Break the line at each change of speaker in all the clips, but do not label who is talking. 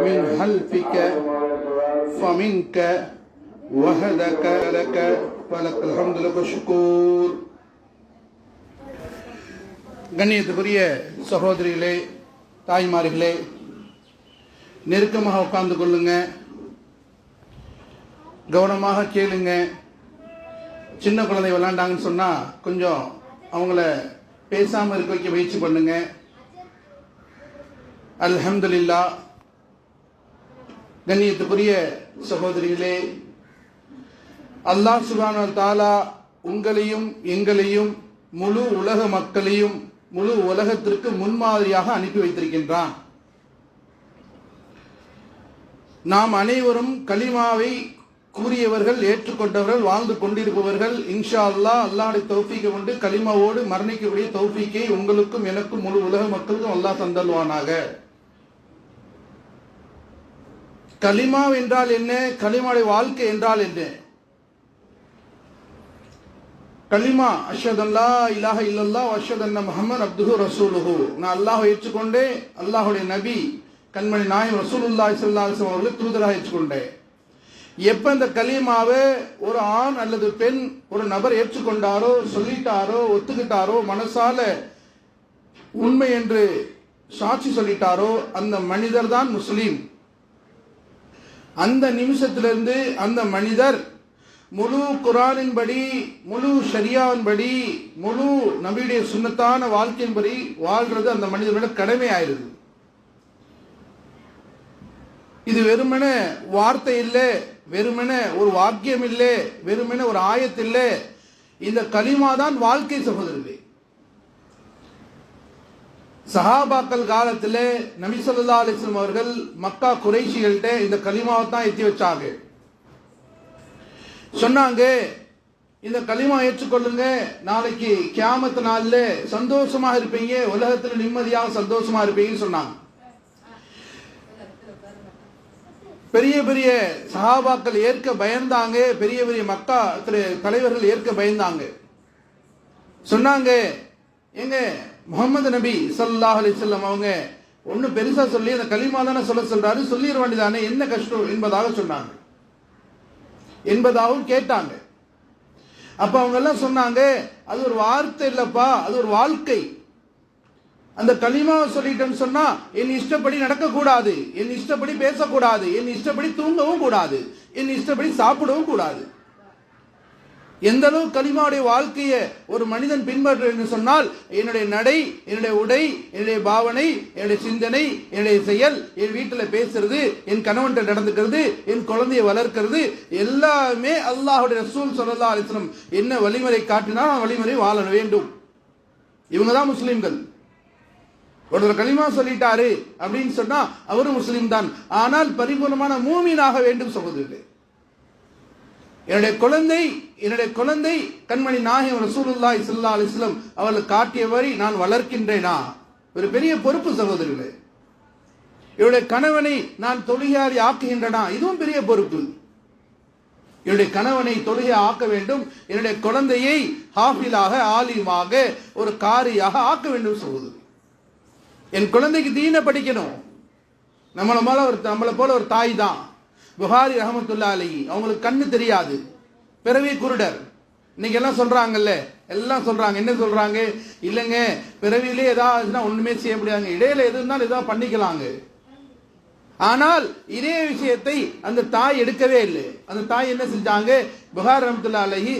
من خلفك فمنك وهدك لك ولك الحمد لك الشكور. கண்ணியத்துக்குரிய சகோதரிகளே, தாய்மார்களே, நெருக்கமாக உட்கார்ந்து கொள்ளுங்க, கவனமாக கேளுங்க. சின்ன குழந்தை விளையாண்டாங்கன்னு சொன்னா கொஞ்சம் அவங்கள பேசாம இருக்க வைக்க முயற்சி பண்ணுங்க. அல்ஹம்துலில்லாஹ். கண்ணியத்துக்குரிய சகோதரிகளே, அல்லாஹ் சுப்ஹானஹு வ தஆலா உங்களையும் எங்களையும் முழு உலக மக்களையும் முழு உலகத்திற்கு முன்மாதிரியாக அனுப்பி வைத்திருக்கின்றான். நாம் அனைவரும் கலிமாவை கூறியவர்கள், ஏற்றுக்கொண்டவர்கள், வாழ்ந்து கொண்டிருப்பவர்கள். இன்ஷா அல்லாஹ் அல்லாஹ்வுடைய தௌஃபீக்கை கொண்டு கலிமாவோடு மரணிக்கக்கூடிய தௌஃபீக்கை உங்களுக்கும் எனக்கும் முழு உலக மக்களுக்கும் அல்லாஹ் தந்தல்வானாக. கலிமா என்றால் என்ன? கலிமாவுடைய வாழ்க்கை என்றால் என்ன? கலிமா அஷ்ஹது அல்லா இலாஹ இல்லல்லாஹ் வ அஷ்ஹது அன்ன முஹம்மது அப்துஹு ரசூலுஹு. நான் அல்லாஹ்வை ஏற்றுக்கொண்டேன், அல்லாஹ்வுடைய நபி கண்மணி நாயகம் ரசூலுல்லாஹி ஸல்லல்லாஹு அலைஹி வஸல்லம் அவர்களை தூதராக ஏற்றுக்கொண்டேன். எப்ப இந்த கலிமாவை ஒரு ஆண் அல்லது பெண் ஒரு நபர் ஏற்றுக்கொண்டாரோ, சொல்லிட்டாரோ, ஒத்துக்கிட்டாரோ, மனசால உண்மை என்று சாட்சி சொல்லிட்டாரோ, அந்த மனிதர் தான் முஸ்லீம். அந்த நிமிஷத்திலிருந்து அந்த மனிதர் முழு குர்ஆனின்படி, முழு ஷரியாவின்படி, முழு நபியுடைய சுன்னத்தான வாழ்க்கையின்படி வாழ்றது அந்த மனிதனோட கடமை ஆயிருது. இது வெறுமன வார்த்தை இல்லை, வெறுமன ஒரு வாக்கியம் இல்லை, வெறுமன ஒரு ஆயத்து இல்லை. இந்த கலிமா தான் வாழ்க்கை சகோதரர்களே. சஹாபாக்கள் காலத்தில் நபி ஸல்லல்லாஹு அலைஹி வஸல்லம் அவர்கள் மக்கா குறைஷிகள்கிட்ட இந்த கலிமாவை தான் எத்தி வச்சாங்க. சொன்னாங்க, இந்த கலிமா ஏற்றுக்கொள்ளுங்க, நாளைக்கு கியாமத் நாள்ல சந்தோஷமாக இருப்பீங்க, உலகத்தில் நிம்மதியாக சந்தோஷமா இருப்பீங்கன்னு சொன்னாங்க. பெரிய பெரிய சஹாபாக்கள் ஏற்க பயந்தாங்க, பெரிய பெரிய மக்கா தலைவர்கள் ஏற்க பயந்தாங்க. சொன்னாங்க, எங்க முஹம்மது நபி ஸல்லல்லாஹு அலைஹி வஸல்லம் அவங்க ஒன்னும் பெருசா சொல்லி அந்த கலிமா தானே சொல்றாரு, சொல்லிட வேண்டியதானே, என்ன கஷ்டம் என்பதாக சொன்னாங்க, என்பதாகவும் கேட்டாங்க. அப்ப அவங்க எல்லாம் சொன்னாங்க, அது ஒரு வார்த்தை இல்லப்பா, அது ஒரு வாழ்க்கை. அந்த கலிமாவை சொல்லிட்டேன்னு சொன்னா என் இஷ்டப்படி நடக்கக்கூடாது, என் இஷ்டப்படி பேசக்கூடாது, என் இஷ்டப்படி தூங்கவும் கூடாது, என் இஷ்டப்படி சாப்பிடவும் கூடாது. எந்த அளவு கலிமாவுடைய வாழ்க்கையை ஒரு மனிதன் பின்பற்ற என்று சொன்னால், என்னுடைய நடை, என்னுடைய உடை, என்னுடைய பாவனை, என்னுடைய சிந்தனை, என்னுடைய செயல், என் வீட்டில் பேசுறது, என் கணவன்கிட்ட நடந்துக்கிறது, என் குழந்தையை வளர்க்கிறது, எல்லாமே அல்லாஹ்வுடைய ரசூல் ஸல்லல்லாஹு அலைஹி வஸல்லம் என்ன வழிமுறை காட்டினால் வழிமுறை வாழ வேண்டும். இவங்க தான் முஸ்லிம்கள். ஒருவர் கலிமா சொல்லிட்டாரு அப்படின்னு சொன்னா அவரும் முஸ்லிம் தான், ஆனால் பரிபூர்ணமான மூமினாக வேண்டும் சகோதரர்களே. என்னுடைய குழந்தை கண்மணி நாயகம் ரசூலுல்லாஹி ஸல்லல்லாஹு அலைஹி வஸல்லம் அவர்கள் காட்டியவரை நான் வளர்க்கின்றேனா? ஒரு பெரிய பொறுப்பு சகோதரர்களே. என்னுடைய கணவனை நான் தொழுகையாளி ஆக்குகின்றனா? இதுவும் பெரிய பொறுப்பு. என்னுடைய கணவனை தொழுகை ஆக்க வேண்டும், என்னுடைய குழந்தையை ஹாஃபிலாக, ஆலிமாக, ஒரு காரியாக ஆக்க வேண்டும் சகோதரர். என் குழந்தைக்கு தீன படிக்கணும். நம்மளை போல ஒரு தாய் தான் புகாரி ரஹமத்துல்லாஹி அலைஹி, அவங்களுக்கு கண்ணு தெரியாது, பிறவி குருடர். இன்னைக்கு எல்லாம் சொல்றாங்கல்ல, எல்லாம் சொல்றாங்க, என்ன சொல்றாங்க, இல்லைங்க பிறவிலே ஏதாவதுன்னா ஒண்ணுமே செய்ய முடியாதுங்க, இடையில எது இருந்தாலும் ஏதாவது பண்ணிக்கலாங்க. ஆனால் இதே விஷயத்தை அந்த தாய் எடுக்கவே இல்லை. அந்த தாய் என்ன செஞ்சாங்க, புகார் ரஹமத்துல்லாஹி அலைஹி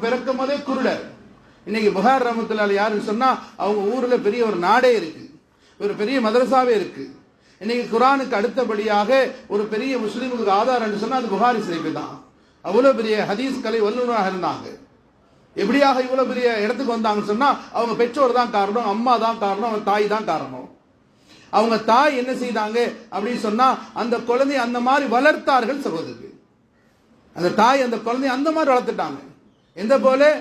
பிறக்கும் போதே குருடர். இன்னைக்கு புகார் ரஹமத்துல்லாஹி அலைஹி யாருன்னு சொன்னா அவங்க ஊர்ல பெரிய ஒரு நாடே இருக்கு, ஒரு பெரிய மதரசாவே இருக்கு. இன்னைக்கு குர்ஆனுக்கு அடுத்தபடியாக ஒரு பெரிய முஸ்லிமுக்கு ஆதாரம் சொன்னா அது புகாரி ஷரீஃப் தான். அவ்வளவு பெரிய ஹதீஸ் கலை வல்லுநராக இருந்தாங்க. எப்படியாக இவ்வளவு பெரிய இடத்துக்கு வந்தாங்கன்னு சொன்னா அவங்க பெற்றோர் தான் காரணம், அம்மா தான் காரணம், அவங்க தாய் தான் காரணம். அவங்க தாய் என்ன செய்தாங்க அப்படின்னு சொன்னா அந்த குழந்தையை அந்த மாதிரி வளர்த்தார்கள் சகோதரர்கள். அந்த தாய் அந்த குழந்தையை அந்த மாதிரி வளர்த்துட்டாங்க. எந்த போல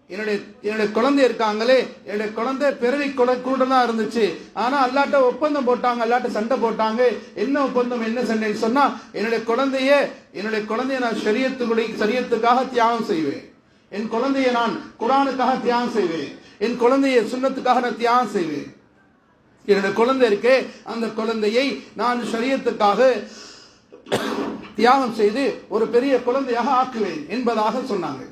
என்னுடைய குழந்தை இருக்காங்களே, என்னுடைய குழந்தை பிறவி கூட தான் இருந்துச்சு, ஆனா அல்லாட்ட ஒப்பந்தம் போட்டாங்க, அல்லாட்ட சண்டை போட்டாங்க. என்ன ஒப்பந்தம், என்ன சண்டைன்னு சொன்னா, என்னுடைய குழந்தைய நான் ஷரியத்துக்காக தியாகம் செய்வேன், என் குழந்தையை நான் குர்ஆனுக்காக தியாகம் செய்வேன், என் குழந்தையை சுன்னத்துக்காக நான் தியாகம் செய்வேன். என்னுடைய குழந்தை இருக்கே, அந்த குழந்தையை நான் ஷரியத்துக்காக தியாகம் செய்து ஒரு பெரிய குழந்தையாக ஆக்குவேன் என்பதாக சொன்னாங்க.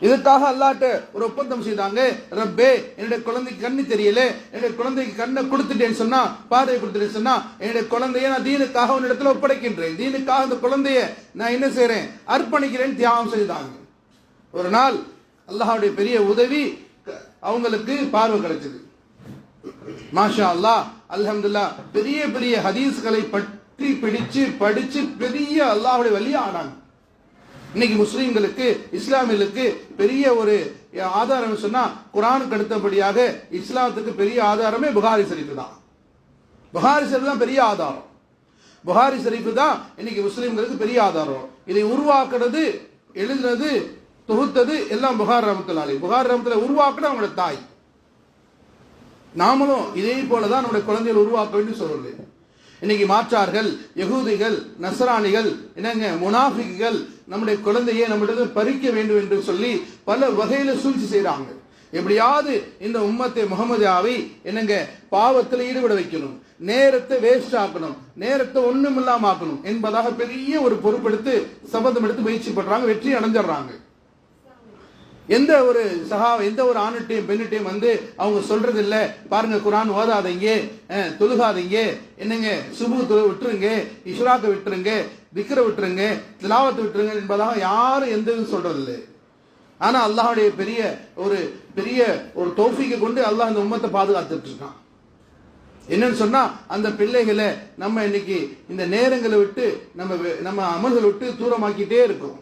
இதுக்காக அல்லாஹ்ட்ட ஒரு ஒப்பந்தம் செய்தாங்க. ரப்பே, என்னுடைய குழந்தைக்கு கண்ணு தெரியல, என்னுடைய குழந்தைக்கு கண்ணை கொடுத்துட்டேன்னு சொன்னா, பார்வை கொடுத்துட்டேன்னு சொன்னா, என்னுடைய குழந்தைய நான் தீனுக்காக உன்னிடத்துல ஒப்படைக்கின்றேன், தீனுக்காக அந்த குழந்தைய நான் என்ன செய்றேன், அர்ப்பணிக்கிறேன், தியாகம் செய்தாங்க. ஒரு நாள் அல்லாஹ்வுடைய பெரிய உதவி, அவங்களுக்கு பார்வை கிடைச்சது. மாஷா அல்லாஹ், அல்ஹம்துலில்லாஹ். பெரிய பெரிய ஹதீஸ்களை பற்றி பிடிச்சு படிச்சு பெரிய அல்லாஹ்வுடைய வழியா ஆனாங்க. இன்னைக்கு முஸ்லீம்களுக்கு, இஸ்லாமியர்களுக்கு பெரிய ஒரு ஆதாரம் சொன்னா, குர்ஆனுக்கு அடுத்தபடியாக இஸ்லாத்துக்கு பெரிய ஆதாரமே புகாரி ஷரீஃப் தான். புகாரி ஷரீஃப் தான் பெரிய ஆதாரம். புகாரி ஷரீஃப் தான் இன்னைக்கு முஸ்லீம்களுக்கு பெரிய ஆதாரம். இதை உருவாக்குறது, எழுதுனது, தொகுத்தது எல்லாம் புகார் ரஹ்மத்துல்லாஹி அலைஹி. புகார் ரஹ்மத்துல்லாஹி உருவாக்குறது அவங்களோட தாய். நாமளும் இதே போலதான் நம்முடைய குழந்தைகள் உருவாக்க வேண்டும் சொல்றது. இன்னைக்கு மாற்றார்கள், யகூதிகள், நஸ்ரானிகள், என்னங்க முனாஃபிக்குகள் நம்முடைய குழந்தையை நம்மிடத்தில் பறிக்க வேண்டும் என்று சொல்லி பல வகையில சூழ்ச்சி செய்யறாங்க. எப்படியாவது இந்த உம்மத்தை முகமதியாவை என்னங்க பாவத்தில் ஈடுபட வைக்கணும், நேரத்தை வேஸ்ட் ஆக்கணும், நேரத்தை ஒண்ணும் இல்லாம ஆக்கணும் என்பதாக பெரிய ஒரு பொறுப்பெடுத்து சபதம் எடுத்து முயற்சி பண்றாங்க, வெற்றி அடைஞ்சிடறாங்க. எந்த ஒரு ஆணுட்டையும் பெண்ணுட்டையும் வந்து அவங்க சொல்றது இல்ல, பாருங்க குர்ஆன் ஓதாதீங்க, தொழுகாதீங்க, என்னங்க சுபு விட்டுருங்க, இஷ்ராக்க விட்டுருங்க, திக்ர விட்டுருங்க, திலாவத்தை விட்டுருங்க என்பதாக யாரும் எந்த இது சொல்றது இல்லை. ஆனா அல்லாஹ்வுடைய பெரிய ஒரு தௌஃபீக்கை கொண்டு அல்லாஹ் இந்த உம்மத்தை பாதுகாத்துட்டு இருக்கான். என்னன்னு சொன்னா, அந்த பிள்ளைகளை நம்ம இன்னைக்கு இந்த நேரங்களை விட்டு நம்ம அமல்களை விட்டு தூரமாக்கிட்டே இருக்கோம்.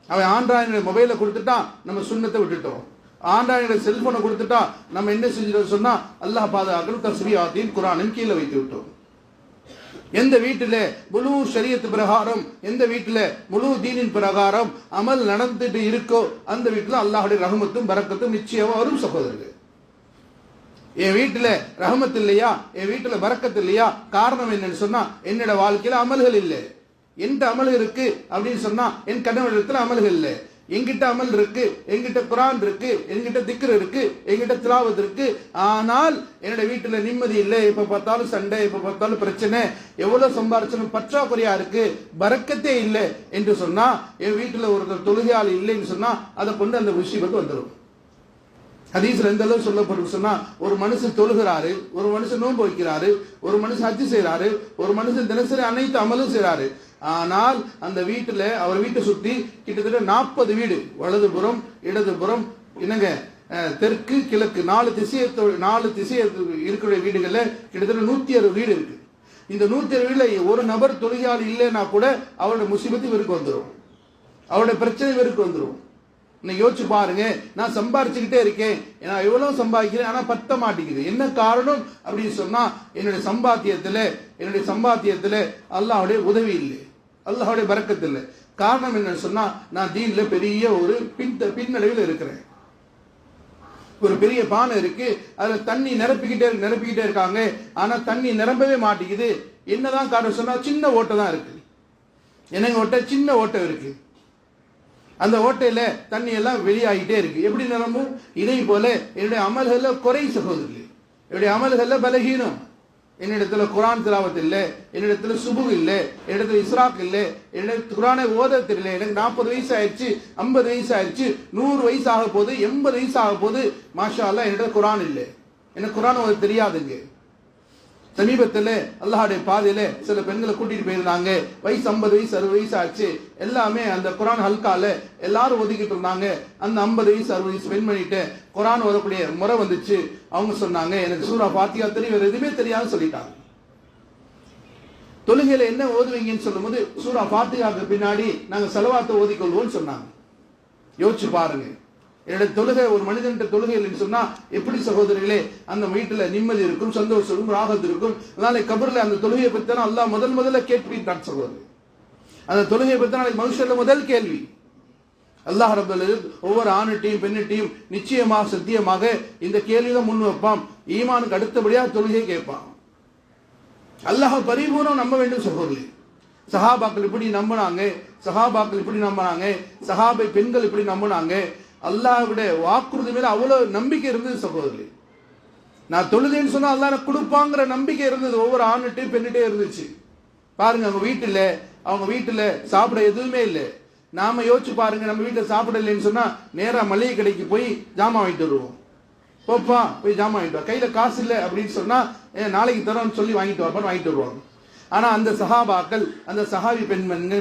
அவன் ஆண்ட்ராய்டு மொபைலை கொடுத்துட்டான், நம்ம சுண்ணத்தை விட்டுட்டோம். ஆண்ட்ராய்டு செல்போனை கொடுத்துட்டா நம்ம என்ன செஞ்சிட்டோம் சொன்னா, அல்லாஹ் பாதுகாக்கணும், தஸ்பீஹாத்தையும் குர்ஆனையும் கீழே வைத்து விட்டோம். எந்த வீட்டில முழு ஷரியத் பிரகாரம், எந்த வீட்டில முழு தீனின் பிரகாரம் அமல் நடந்துட்டு இருக்கோ அந்த வீட்டில் அல்லாஹ்வுடைய ரஹ்மத்தும் பரக்கத்தும் நிச்சயமா வரும் சகோதரர்கள். என் வீட்டுல ரஹ்மத் இல்லையா, என் வீட்டுல பரக்கத்து இல்லையா, காரணம் என்னன்னு சொன்னா என்னோட வாழ்க்கையில அமல்கள் இல்லை. என்கிட்ட அமல் இருக்கு அப்படின்னு சொன்னா என் கணவனிடத்துல அமல்கள் இல்லை. எங்கிட்ட அமல் இருக்கு, எங்கிட்ட குர்ஆன் இருக்கு, எங்கிட்ட திக்ர் இருக்கு, எங்கிட்ட திலாவத் இருக்கு, ஆனால் என்னோட வீட்டுல நிம்மதி இல்லை, எப்ப பார்த்தாலும் சண்டை, எப்ப பார்த்தாலும் பிரச்சனை, எவ்வளவு சம்பாரிச்சாலும் பற்றாக்குறையா இருக்கு, பரக்கத்தே இல்லை என்று சொன்னா, என் வீட்டுல ஒருத்தர் தொழுகையாளி இல்லைன்னு சொன்னா அதை கொண்டு அந்த முசீபத் வந்துடும். ஹதீஸ்ல எந்த அளவு சொல்லப்படும் சொன்னா, ஒரு மனுஷன் தொழுகிறாரு, ஒரு மனுஷன் நோன்பு வைக்கிறாரு, ஒரு மனுஷன் ஹஜ் செய்யறாரு, ஒரு மனுஷன் தினசரி அனைத்து அமலும் செய்யறாரு. ஆனால் அந்த வீட்டுல, அவர் வீட்டை சுத்தி கிட்டத்தட்ட 40 வீடு, வலதுபுறம் இடதுபுறம், என்னங்க தெற்கு கிழக்கு 4 திசை இருக்கிற வீடுகள்ல கிட்டத்தட்ட 160 வீடு இருக்கு. இந்த 160 வீடுல ஒரு நபர் தொழுகையாளி இல்லைன்னா கூட அவருடைய முசீபத்து இவருக்கு வந்துடும், அவருடைய பிரச்சனை இவருக்கு வந்துடும். இன்னைக்கு யோசிச்சு பாருங்க, நான் சம்பாரிச்சுக்கிட்டே இருக்கேன், நான் எவ்வளவு சம்பாதிக்கிறேன், ஆனா பத்த மாட்டேங்குது. என்ன காரணம் அப்படின்னு சொன்னா, என்னுடைய சம்பாத்தியத்துல அல்லாஹ்வுடைய உதவி இல்லை, அல்லாஹ்வுடைய பரக்கத்து இல்லை. காரணம் என்னன்னு சொன்னா, நான் தீன்ல பெரிய ஒரு பின்னடைவில் இருக்கிறேன். ஒரு பெரிய பானை இருக்கு, அதுல தண்ணி நிரப்பிக்கிட்டே இருக்காங்க, ஆனா தண்ணி நிரம்பவே மாட்டேங்குது. என்னதான் காரணம் சொன்னா, சின்ன ஓட்டை தான் இருக்கு. என்னங்க ஓட்டை? சின்ன ஓட்டை இருக்கு. அந்த ஓட்டையில தண்ணி எல்லாம் வெளியாகிட்டே இருக்கு. எப்படி நிரம்பும்? இதே போல என்னுடைய அமல்கள்ல குறை சகோதரர்களே, என்னுடைய அமல்கள்ல பலகீனம். என்னிடத்துல குர்ஆன் திலாவத் இல்லை, என்னிடத்துல சுபு இல்லை, என்னிடத்துல இஸ்ராக் இல்லை, என்னிடத்துல குர்ஆனை ஓத தெரியல. எனக்கு 40 வயசு ஆயிடுச்சு, 50 வயசு ஆயிடுச்சு, 100 வயசு ஆக போகுது, 80 வயசு ஆக போகுது, மாஷா அல்லாஹ் என்னிடத்துல குர்ஆன் இல்லை, எனக்கு குர்ஆன் ஓத தெரியாதுங்க. சமீபத்தில் அல்லாஹ்வுடைய பாதையில சில பெண்களை கூட்டிட்டு போயிருந்தாங்க. வயசு 50 வயசு 60 வயசு ஆச்சு. எல்லாமே அந்த குர்ஆன் ஹல்கால எல்லாரும் ஒதுக்கிட்டு இருந்தாங்க. அந்த 50 வயசு 60 வயசு பெண்மணிட்டு குர்ஆன் ஓதக்கூடிய முறை வந்துச்சு. அவங்க சொன்னாங்க, எனக்கு சூரா ஃபாத்திஹா தெரியும், வேற எதுவுமே தெரியாதுன்னு சொல்லிட்டாங்க. தொழுகையில என்ன ஓதுவீங்கன்னு சொல்லும் போது, சூரா ஃபாத்திஹாக்கு பின்னாடி நாங்க ஸலவாத்தை ஓதிக்கொள்வோம்னு சொன்னாங்க. யோசிச்சு பாருங்க, என்னுடைய தொழுகை, ஒரு மனிதன் தொழுகை இல்லைன்னு சொன்னா எப்படி சகோதரிகளே அந்த வீட்டுல நிம்மதி இருக்கும், சந்தோஷம் இருக்கும், ராகத் இருக்கும். அதனால கபர்ல அந்த தொழுகையை பத்தி தான் அல்லாஹ் முதல்ல கேட்பிட்டான் சகோதரி. அந்த தொழுகையை பத்தி நாளைக்கு மனுஷர்ல முதல் கேள்வி அல்லாஹ் ரப்பல் இஸ்ஸத் ஒவ்வொரு ஆணுட்டையும் பெண்ணிட்டையும் நிச்சயமாக சத்தியமாக இந்த கேள்விதான் முன் வைப்பான். ஈமானுக்கு அடுத்தபடியாக தொழுகை கேட்பான். அல்லாஹ் பரிபூர்ணம் நம்ப வேண்டும் சகோதரி. சஹாபாக்கள் இப்படி நம்பினாங்க, சஹாபை பெண்கள் இப்படி நம்பினாங்க. அல்லாஹ்வுடைய வாக்குறுதி மேல அவ்வளவு நம்பிக்கை இருந்தது சகோதரி. நான் தொழுதேன்னு சொன்னா அல்லாஹ் எனக்கு கொடுப்பாங்கிற நம்பிக்கை இருந்தது, ஒவ்வொரு ஆணுட்டையும் பெண்ணிட்டே இருந்துச்சு. பாருங்க, அவங்க வீட்டுல சாப்பிட எதுவுமே இல்லை. நாம யோசிச்சு பாருங்க, நம்ம வீட்டுல சாப்பிட இல்லைன்னு சொன்னா நேரா மளிகை கடைக்கு போய் ஜாமான் வாங்கிட்டு வருவோம். போப்பா போய் ஜாமான் வாங்கிட்டு வா, கையில காசு இல்லை அப்படின்னு சொன்னா நாளைக்கு தரோம்னு சொல்லி வாங்கிட்டு வருவாங்க. ஆனா அந்த சஹாபாக்கள், அந்த சஹாபி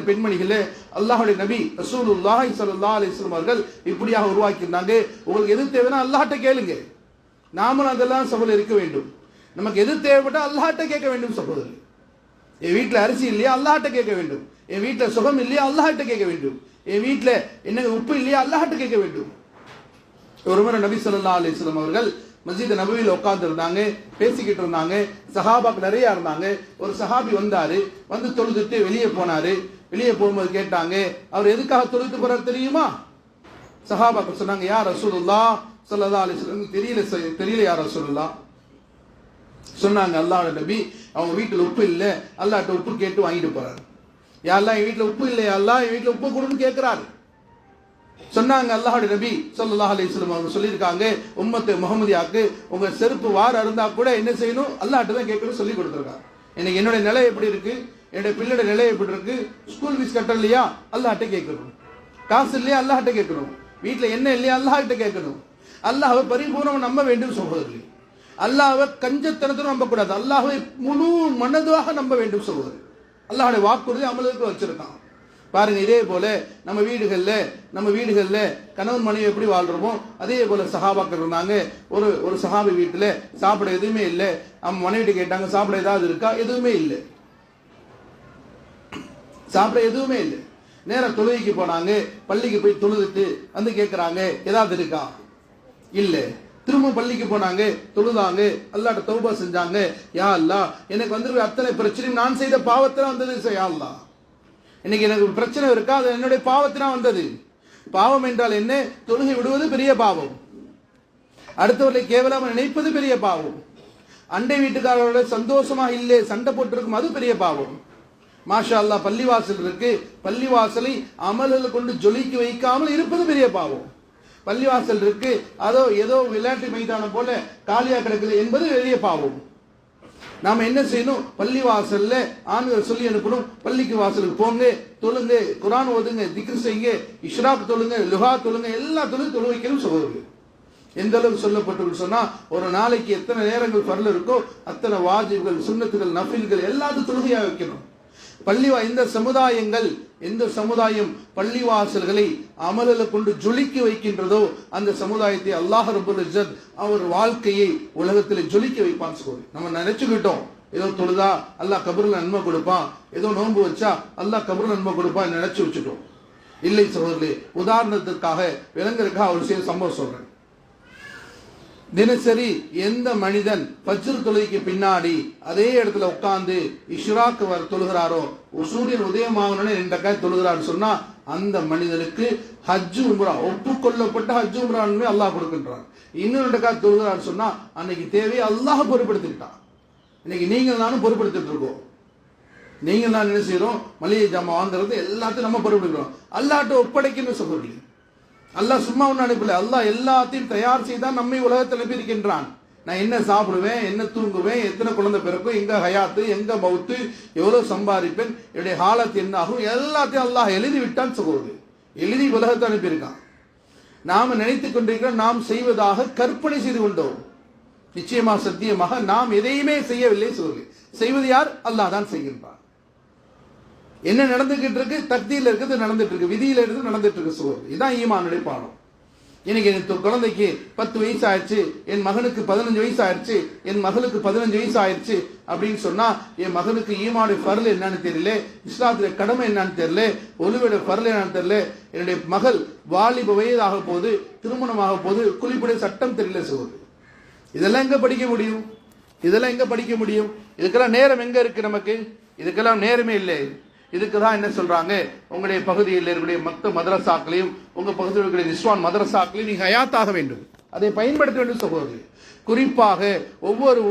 பெண்மணிகளே, அல்லாஹ்வுடைய நபி ரசூலுல்லாஹி ஸல்லல்லாஹு அலைஹி வஸல்லம் அவர்கள் இப்படியாக உருவாக்கியிருந்தாங்க. உங்களுக்கு எது தேவைன்னா அல்லாஹ்ட்ட கேளுங்க. நாமளும் அதெல்லாம் சகோதரர் இருக்க வேண்டும். நமக்கு எது தேவைப்பட்டா அல்லாஹ்ட்ட கேட்க வேண்டும் சகோதரர். என் வீட்டுல அரிசி இல்லையா அல்லாஹ்ட்ட கேட்க வேண்டும். என் வீட்டுல சுகம் இல்லையா அல்லாஹ்ட்ட கேட்க வேண்டும். என் வீட்டுல என்ன உப்பு இல்லையா அல்லாஹ்ட்ட கேட்க வேண்டும். ஒரு முறை நபி ஸல்லல்லாஹு அலைஹி வஸல்லம் அவர்கள் மஸ்ஜித் நபவியில் உட்கார்ந்து இருந்தாங்க, பேசிக்கிட்டு இருந்தாங்க. சஹாபாக்கு நிறைய இருந்தாங்க. ஒரு சஹாபி வந்தாரு, வந்து தொழுதுட்டு வெளியே போனாரு. வெளியே போகும்போது கேட்டாங்க, அவர் எதுக்காக தொழுது போறாரு தெரியுமா? சஹாபாக்கு சொன்னாங்க, யா ரசூலுல்லாஹ் ஸல்லல்லாஹு அலைஹி வஸல்லம், தெரியல யா ரசூலுல்லாஹ். சொன்னாங்க, அல்லாஹ்வுடைய நபி அவங்க வீட்டுல உப்பு இல்லை, அல்லாஹ்ட்ட உப்பு கேட்டு வாங்கிட்டு போறாரு. யா அல்லாஹ் என் வீட்டுல உப்பு இல்லையா அல்லாஹ் என் வீட்டுல உப்பு கொடுன்னு கேட்கிறாரு. சொன்னாங்க, அல்லாஹ்வுடைய நபி ஸல்லல்லாஹு அலைஹி வஸல்லம் அவங்க சொல்லியிருக்காங்க, உம்மத்து முஹம்மதியாக்கு உங்க செருப்பு வார இருந்தா கூட என்ன செய்யணும்? அல்லாஹ்ட்ட தான் கேட்கணும் சொல்லி கொடுத்துருக்காங்க. எனக்கு என்னுடைய நிலை எப்படி இருக்கு, என்னுடைய பிள்ளையோட நிலை எப்படி இருக்கு, ஸ்கூல் ஃபீஸ் கட்டலையா அல்லாஹ்ட்ட கேட்கணும், காசு இல்லையா அல்லாஹ்ட்ட கேட்கணும், வீட்டுல என்ன இல்லையா அல்லாஹ்ட்ட கேட்கணும். அல்லாஹ்வை பரிபூர்ணம் நம்ப வேண்டும் சகோதரர்களே. அல்லாஹ்வை கஞ்சத்தனத்துடன் நம்ப கூடாது, அல்லாஹ்வை முழு மனதாக நம்ப வேண்டும் சகோதரர். அல்லாஹ்வுடைய வாக்குறுதி அமலுக்கு வச்சிருக்கான். பாருங்க, இதே போல நம்ம வீடுகள்ல கணவன் மனைவி எப்படி வாழ்றோமோ அதே போல சஹாபாக்கள் இருந்தாங்க. ஒரு சஹாபி வீட்டுல சாப்பிட எதுவுமே இல்லை. அவங்க மனைவிட்டு கேட்டாங்க, சாப்பிட ஏதாவது இருக்கா? எதுவுமே இல்லை, சாப்பிட எதுவுமே இல்லை. நேரா தொழுகைக்கு போனாங்க. பள்ளிக்கு போய் தொழுதுட்டு வந்து கேட்கிறாங்க, ஏதாவது இருக்கா? இல்ல. திரும்ப பள்ளிக்கு போனாங்க, தொழுதாங்க, அல்லாஹ்ட்ட தௌபா செஞ்சாங்க. யா அல்லாஹ், எனக்கு வந்து அத்தனை பிரச்சனையும் நான் செய்த பாவத்துல வந்தது. யா அல்லாஹ், இன்னைக்கு எனக்கு பிரச்சனை இருக்கா? அது என்னுடைய பாவத்தினா வந்தது. பாவம் என்றால் என்ன? தொழுகை விடுவது பெரிய பாவம், அடுத்தவர்களை கேவலமா நினைப்பது பெரிய பாவம், அண்டை வீட்டுக்காரரோட சந்தோஷமா இல்லை சண்டை போட்டிருக்கும் அது பெரிய பாவம். மாஷா அல்லாஹ், பள்ளிவாசல் இருக்கு, பள்ளிவாசலை அமல்கள் கொண்டு ஜொலிக்கு வைக்காமல் இருப்பது பெரிய பாவம். பள்ளிவாசல் இருக்கு, ஏதோ விளையாட்டு மைதானம் போல காலியா கிடக்குது என்பது பெரிய பாவம். நாம என்ன செய்யணும்? பள்ளிவாசல்ல ஆண்கள் சொல்லி அனுப்பணும், பள்ளிக்கு வாசலுக்கு போங்க, தொழுங்க, குர்ஆன் ஓதுங்க, திக்ர் செய்யுங்க, இஷ்ராக் தொழுங்க, லுஹா தொழுங்க, எல்லா தொழு வைக்கணும் சகோதரர்கள். எந்த அளவுக்கு சொல்லப்பட்டு சொன்னா, ஒரு நாளைக்கு எத்தனை நேரங்கள் ஃபர்ல் இருக்கோ அத்தனை வாஜிப்கள், சுன்னத்துகள், நஃபில்கள் எல்லாத்தையும் தொழுகையா வைக்கணும். எந்த சமுதாயம் பள்ளிவாசல்களை அமல்களை கொண்டு ஜொலிக்க வைக்கின்றதோ அந்த சமுதாயத்தை அல்லாஹ் ரப்பல் இஸ்ஸத் அவர் வாழ்க்கையை உலகத்தில் ஜொலிக்க வைப்பான் சகோதரி. நம்ம நினைச்சுக்கிட்டோம், ஏதோ தொழுதா அல்லாஹ் கபர்ல நன்மை கொடுப்பான், ஏதோ நோன்பு வச்சா அல்லாஹ் கபர்ல நன்மை கொடுப்பான் நினைச்சு வச்சுட்டோம். இல்லை சகோதரர்களே, உதாரணத்திற்காக விளங்குறதுக்காக ஒரு சில சம்பவம் சொல்றேன். தினசரி எந்த மனிதன் ஃபஜ்ர் தொழுகைக்கு பின்னாடி அதே இடத்துல உட்கார்ந்து இஷ்ராக் தொழுகிறாரோ, சூரியன் உதயமாகணும்னு 2 ரக்காத் தொழுகிறான்னு சொன்னா அந்த மனிதனுக்கு ஹஜ் உம்ரா, ஒப்புக்கொள்ளப்பட்ட ஹஜ் உம்ரான்னு அல்லாஹ் கொடுக்கின்றான். இன்னும் 2 ரக்காத் தொழுகிறான்னு சொன்னா அன்னைக்கு தேவையை அல்லாஹ் பொறுப்படுத்திட்டான். இன்னைக்கு நீங்கள் நானும் பொறுப்படுத்திட்டு இருக்கோம். நீங்கள் நான் என்ன செய்யறோம்? மளிகை ஜாமான் வாங்குறது எல்லாத்தையும் நம்ம பொறுப்படுக்கிறோம். அல்லாஹ்ட்ட ஒப்படைக்கணும் சகோதரி. அல்லாஹ் சும்மா ஒன்று அனுப்பல, அல்லாஹ் எல்லாத்தையும் தயார் செய்தான் நம்மை உலகத்தில் அனுப்பியிருக்கின்றான். நான் என்ன சாப்பிடுவேன், என்ன தூங்குவேன், எத்தனை குழந்தை பிறக்கும், எங்க ஹயாத்து, எங்க மவுத்து, எவ்வளவு சம்பாதிப்பேன், என்னுடைய ஹாலத் என்ன ஆகும், எல்லாத்தையும் அல்லாஹ் எழுதி விட்டான் சகோதரி. எழுதி உலகத்தை அனுப்பியிருக்கான். நாம நினைத்துக் கொண்டிருக்கிறோம் நாம் செய்வதாக கற்பனை செய்து கொண்டோம். நிச்சயமாக சத்தியமாக நாம் எதையுமே செய்யவில்லை சகோதரி. செய்வது யார்? அல்லாஹ் தான் செய்கின்றான். என்ன நடந்துகிட்டு இருக்கு? தக்தீர்ல இருக்கிறது நடந்துட்டு இருக்கு, விதியில இருந்து நடந்துட்டு இருக்கு சகோதரி. இதுதான் ஈமானுடைய பாடம். இன்னைக்கு என் குழந்தைக்கு 10 வயசு ஆயிடுச்சு, என் மகனுக்கு 15 வயசு ஆயிடுச்சு, என் மகளுக்கு 15 வயசு ஆயிடுச்சு அப்படின்னு சொன்னா என் மகனுக்கு ஈமானுடைய ஃபர்ல் என்னன்னு தெரியல, இஸ்லாத்துடைய கடமை என்னன்னு தெரியல, ஒழுவுடைய ஃபர்ல் என்னன்னு தெரியல, என்னுடைய மகள் வாலிப வயதாக போது, திருமணமாக போது, குளிப்புடைய சட்டம் தெரியல சகோதரி. இதெல்லாம் எங்க படிக்க முடியும்? இதுக்கெல்லாம் நேரம் எங்க இருக்கு? நமக்கு இதுக்கெல்லாம் நேரமே இல்லை. இதுக்கு தான் என்ன சொல்றாங்க, உங்களுடைய பகுதியில் இருக்கக்கூடிய மக்த மதரசாக்களையும் உங்க பகுதியில் இருக்கக்கூடிய நிஸ்வான் மதரசாக்களையும் நீங்க ஹயாத்தாக வேண்டும், அதை பயன்படுத்த வேண்டும் சகோதரி. குறிப்பாக ஒவ்வொரு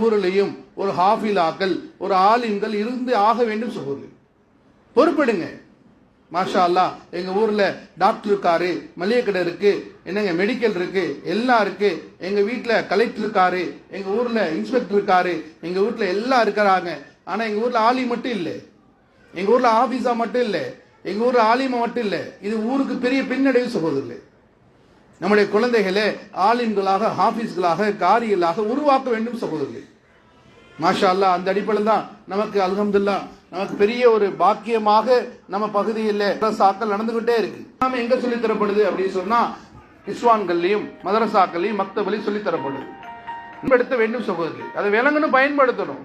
ஊரிலையும் ஒரு ஹாஃபிலாக்கள், ஒரு ஆலிம்கள் இருந்து ஆக வேண்டும் சகோதரி. பொறுப்பெடுங்க. மாஷா அல்லாஹ் எங்க ஊர்ல டாக்டர் இருக்காரு, மளிகை கடை இருக்கு, என்னங்க மெடிக்கல் இருக்கு, எல்லாம் இருக்கு. எங்க வீட்டுல கலெக்டர் இருக்காரு, எங்க ஊர்ல இன்ஸ்பெக்டர் இருக்காரு, எங்க வீட்டுல எல்லாம் இருக்கிறாங்க. ஆனா எங்க ஊர்ல ஆலி மட்டும் இல்லை, எங்க ஊர்ல ஆபீஸா மட்டும் இல்லை, எங்க ஊர்ல ஆலிமா மட்டும் இல்லை. இது ஊருக்கு பெரிய பின்னடைவு சகோதரர்களே. நம்முடைய குழந்தைகளை ஆலிம்களாக, ஹாஃபீஸ்களாக, காரிகளாக உருவாக்க வேண்டும் சகோதரர்களே. மாஷா அல்லாஹ் அந்த அடிப்படையில் தான் நமக்கு அல்ஹம்துலில்லாஹ் நமக்கு பெரிய ஒரு பாக்கியமாக நம்ம பகுதியில் மதரசாக்கள் நடந்துகிட்டே இருக்கு. நாம எங்க சொல்லி தரப்படுது அப்படின்னு சொன்னா இஸ்வான்கள்லையும் மதரசாக்கள்லையும் மக்தபலையும் சொல்லி தரப்படுது. பயன்படுத்த வேண்டும் சகோதரர்களே, அதை விளங்கணும், பயன்படுத்தணும்.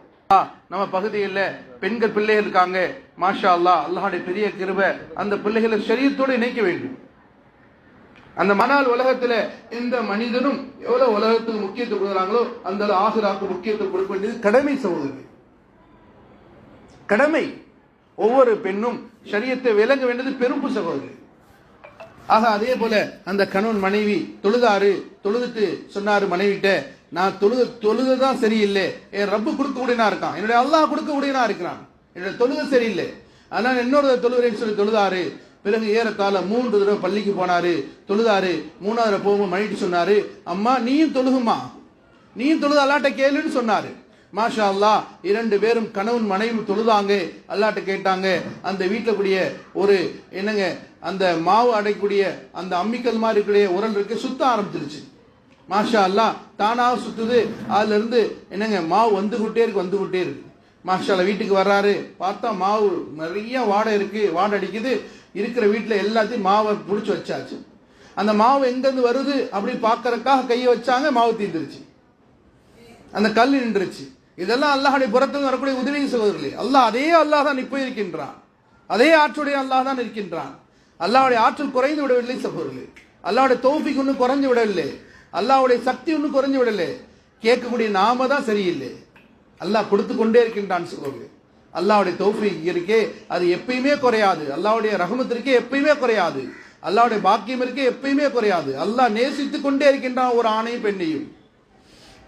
நம்ம பகுதியில் பெண்கள் பிள்ளைகள் இருக்காங்க, மாஷா அல்லாஹ் அல்லாஹ்வுடைய பெரிய கிருபை, அந்த பிள்ளைகளை ஷரியத்தோடு இணைக்க வேண்டும். அந்த மனால் உலகத்துல எந்த மனிதனும் எவ்வளவு உலகத்துக்கு முக்கியத்துவம் கொடுக்குறாங்களோ அந்த ஆசிராக்கு முக்கியத்துவம் கொடுக்க வேண்டியது கடமை சகோதரர்கள், கடமை. ஒவ்வொரு பெண்ணும் ஷரியத்தை விளங்க வேண்டியது பெரும்பு சகோதரர்கள். ஆக அதே போல அந்த கணவன் மனைவி தொழுதுட்டு சொன்னாரு மனைவிட்ட, நான் தொழுதுதான் சரியில்லை, என் ரப்பு கொடுக்க உடையனா இருக்கான், என்னுடைய அல்லாஹ் கொடுக்க உடையனா இருக்கிறான், என்னுடைய தொழுது சரியில்லை, அதனால இன்னொரு தொழுகிறேன்னு சொல்லி தொழுதாரு. பிறகு ஏறத்தாழ 3 தடவை பள்ளிக்கு போனாரு, தொழுதாரு. 3வது தடவை போகும்போது மனைவிட்டு சொன்னாரு, அம்மா நீயும் தொழுகுமா, நீயும் தொழுது அல்லாட்ட கேளுன்னு சொன்னாரு. மாஷா அல்லாஹ் 2 பேரும் கணவன் மனைவி தொழுதாங்க. அல்லாட்ட கேட்டாங்க. அந்த வீட்டில் கூடிய ஒரு என்னங்க அந்த மாவு அடைக்கூடிய அந்த அம்மிக்கல் மாதிரி கூடிய உரல் இருக்கு, சுத்த ஆரம்பிச்சிருச்சு. மாஷா அல்லாஹ் தானாக சுத்துது. அதுல இருந்து என்னங்க மாவு வந்துகிட்டே இருக்கு. மாஷா அல்லாஹ் வீட்டுக்கு வர்றாரு, பார்த்தா மாவு நிறைய வாடை இருக்கு, வாடை அடிக்குது. இருக்கிற வீட்டில் எல்லாத்தையும் மாவை பிடிச்சி வச்சாச்சு. அந்த மாவு எங்கேருந்து வருது அப்படி பார்க்கறதுக்காக கையை வச்சாங்க, மாவு தீர்ந்துருச்சு, அந்த கல் நின்றுச்சு. இதெல்லாம் அல்லாஹுடைய புறத்தில் வரக்கூடிய உதவி சகோதரர்களே. அதே அல்லாஹ் தான் இப்போ இருக்கின்றான், அதே ஆற்றுடைய அல்லாஹ் தான் இருக்கின்றான். அல்லாஹுடைய ஆற்றல் குறைந்து விடவில்லை சகோதரர்களே, அல்லாஹுடைய தௌஃபீக் ஒன்றும் குறைஞ்சு விடவில்லை, அல்லாஹுடைய சக்தி ஒன்றும் குறைஞ்சு விடலை. கேட்கக்கூடிய நாம தான் சரியில்லை. அல்லாஹ் கொடுத்து கொண்டே இருக்கின்றான் சகோதரர்களே. அல்லாஹ்வுடைய தௌஃபீக் இருக்கே அது எப்பயுமே குறையாது, அல்லாஹ்வுடைய ரஹ்மத் இருக்கே எப்பயுமே குறையாது, அல்லாஹ்வுடைய பாக்கியம் இருக்கே எப்பயுமே குறையாது. அல்லாஹ் நேசித்துக் கொண்டே இருக்கின்றான் ஒரு ஆணையும் பெண்ணையும்.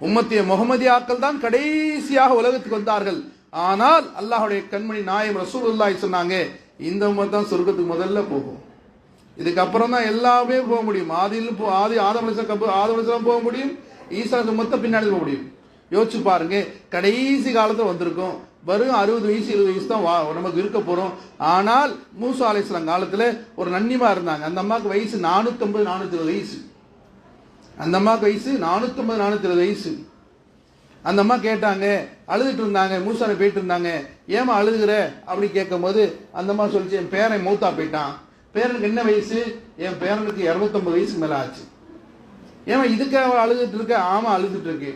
உம்மத்திய முஹம்மதியாக்கள் தான் கடைசியாக உலகத்துக்கு வந்தார்கள். ஆனால் அல்லாஹ்வுடைய கண்மணி நாயகம் ரசூலுல்லாஹி சொன்னாங்க, இந்த உம்மத் தான் சொர்க்கத்துக்கு முதல்ல போகும், இதுக்கப்புறம் தான் எல்லாமே போக முடியும். ஆதி ஆதம் அலைஹிஸ்ஸலாம் போக முடியும், ஈசா உம்மத்தை பின்னாடி போக முடியும். யோசிச்சு பாருங்க, கடைசி காலத்துல வந்திருக்கோம், வெறும் 60 வயசு 70 வயசு தான் நமக்கு இருக்க போறோம். ஆனால் மூசா அலைஹிஸ்ஸலாம் காலத்துல ஒரு நன்னிமா இருந்தாங்க, அந்த அம்மாவுக்கு வயசு 450-420 வயசு, அந்த அம்மாவுக்கு வயசு 450-420 வயசு. அந்த அம்மா கேட்டாங்க, அழுதுட்டு இருந்தாங்க, மூசாவை போயிட்டு இருந்தாங்க, ஏமா அழுதுகிற அப்படி கேட்கும் போது அந்த அம்மா சொல்லிச்சு, என் பேரன் மௌத்தா போயிட்டான். பேரனுக்கு என்ன வயசு? என் பேரனுக்கு 250 வயசுக்கு மேல ஆச்சு. ஏமா இதுக்காக அழுதுட்டு இருக்க? ஆமா அழுதுட்டு இருக்கு.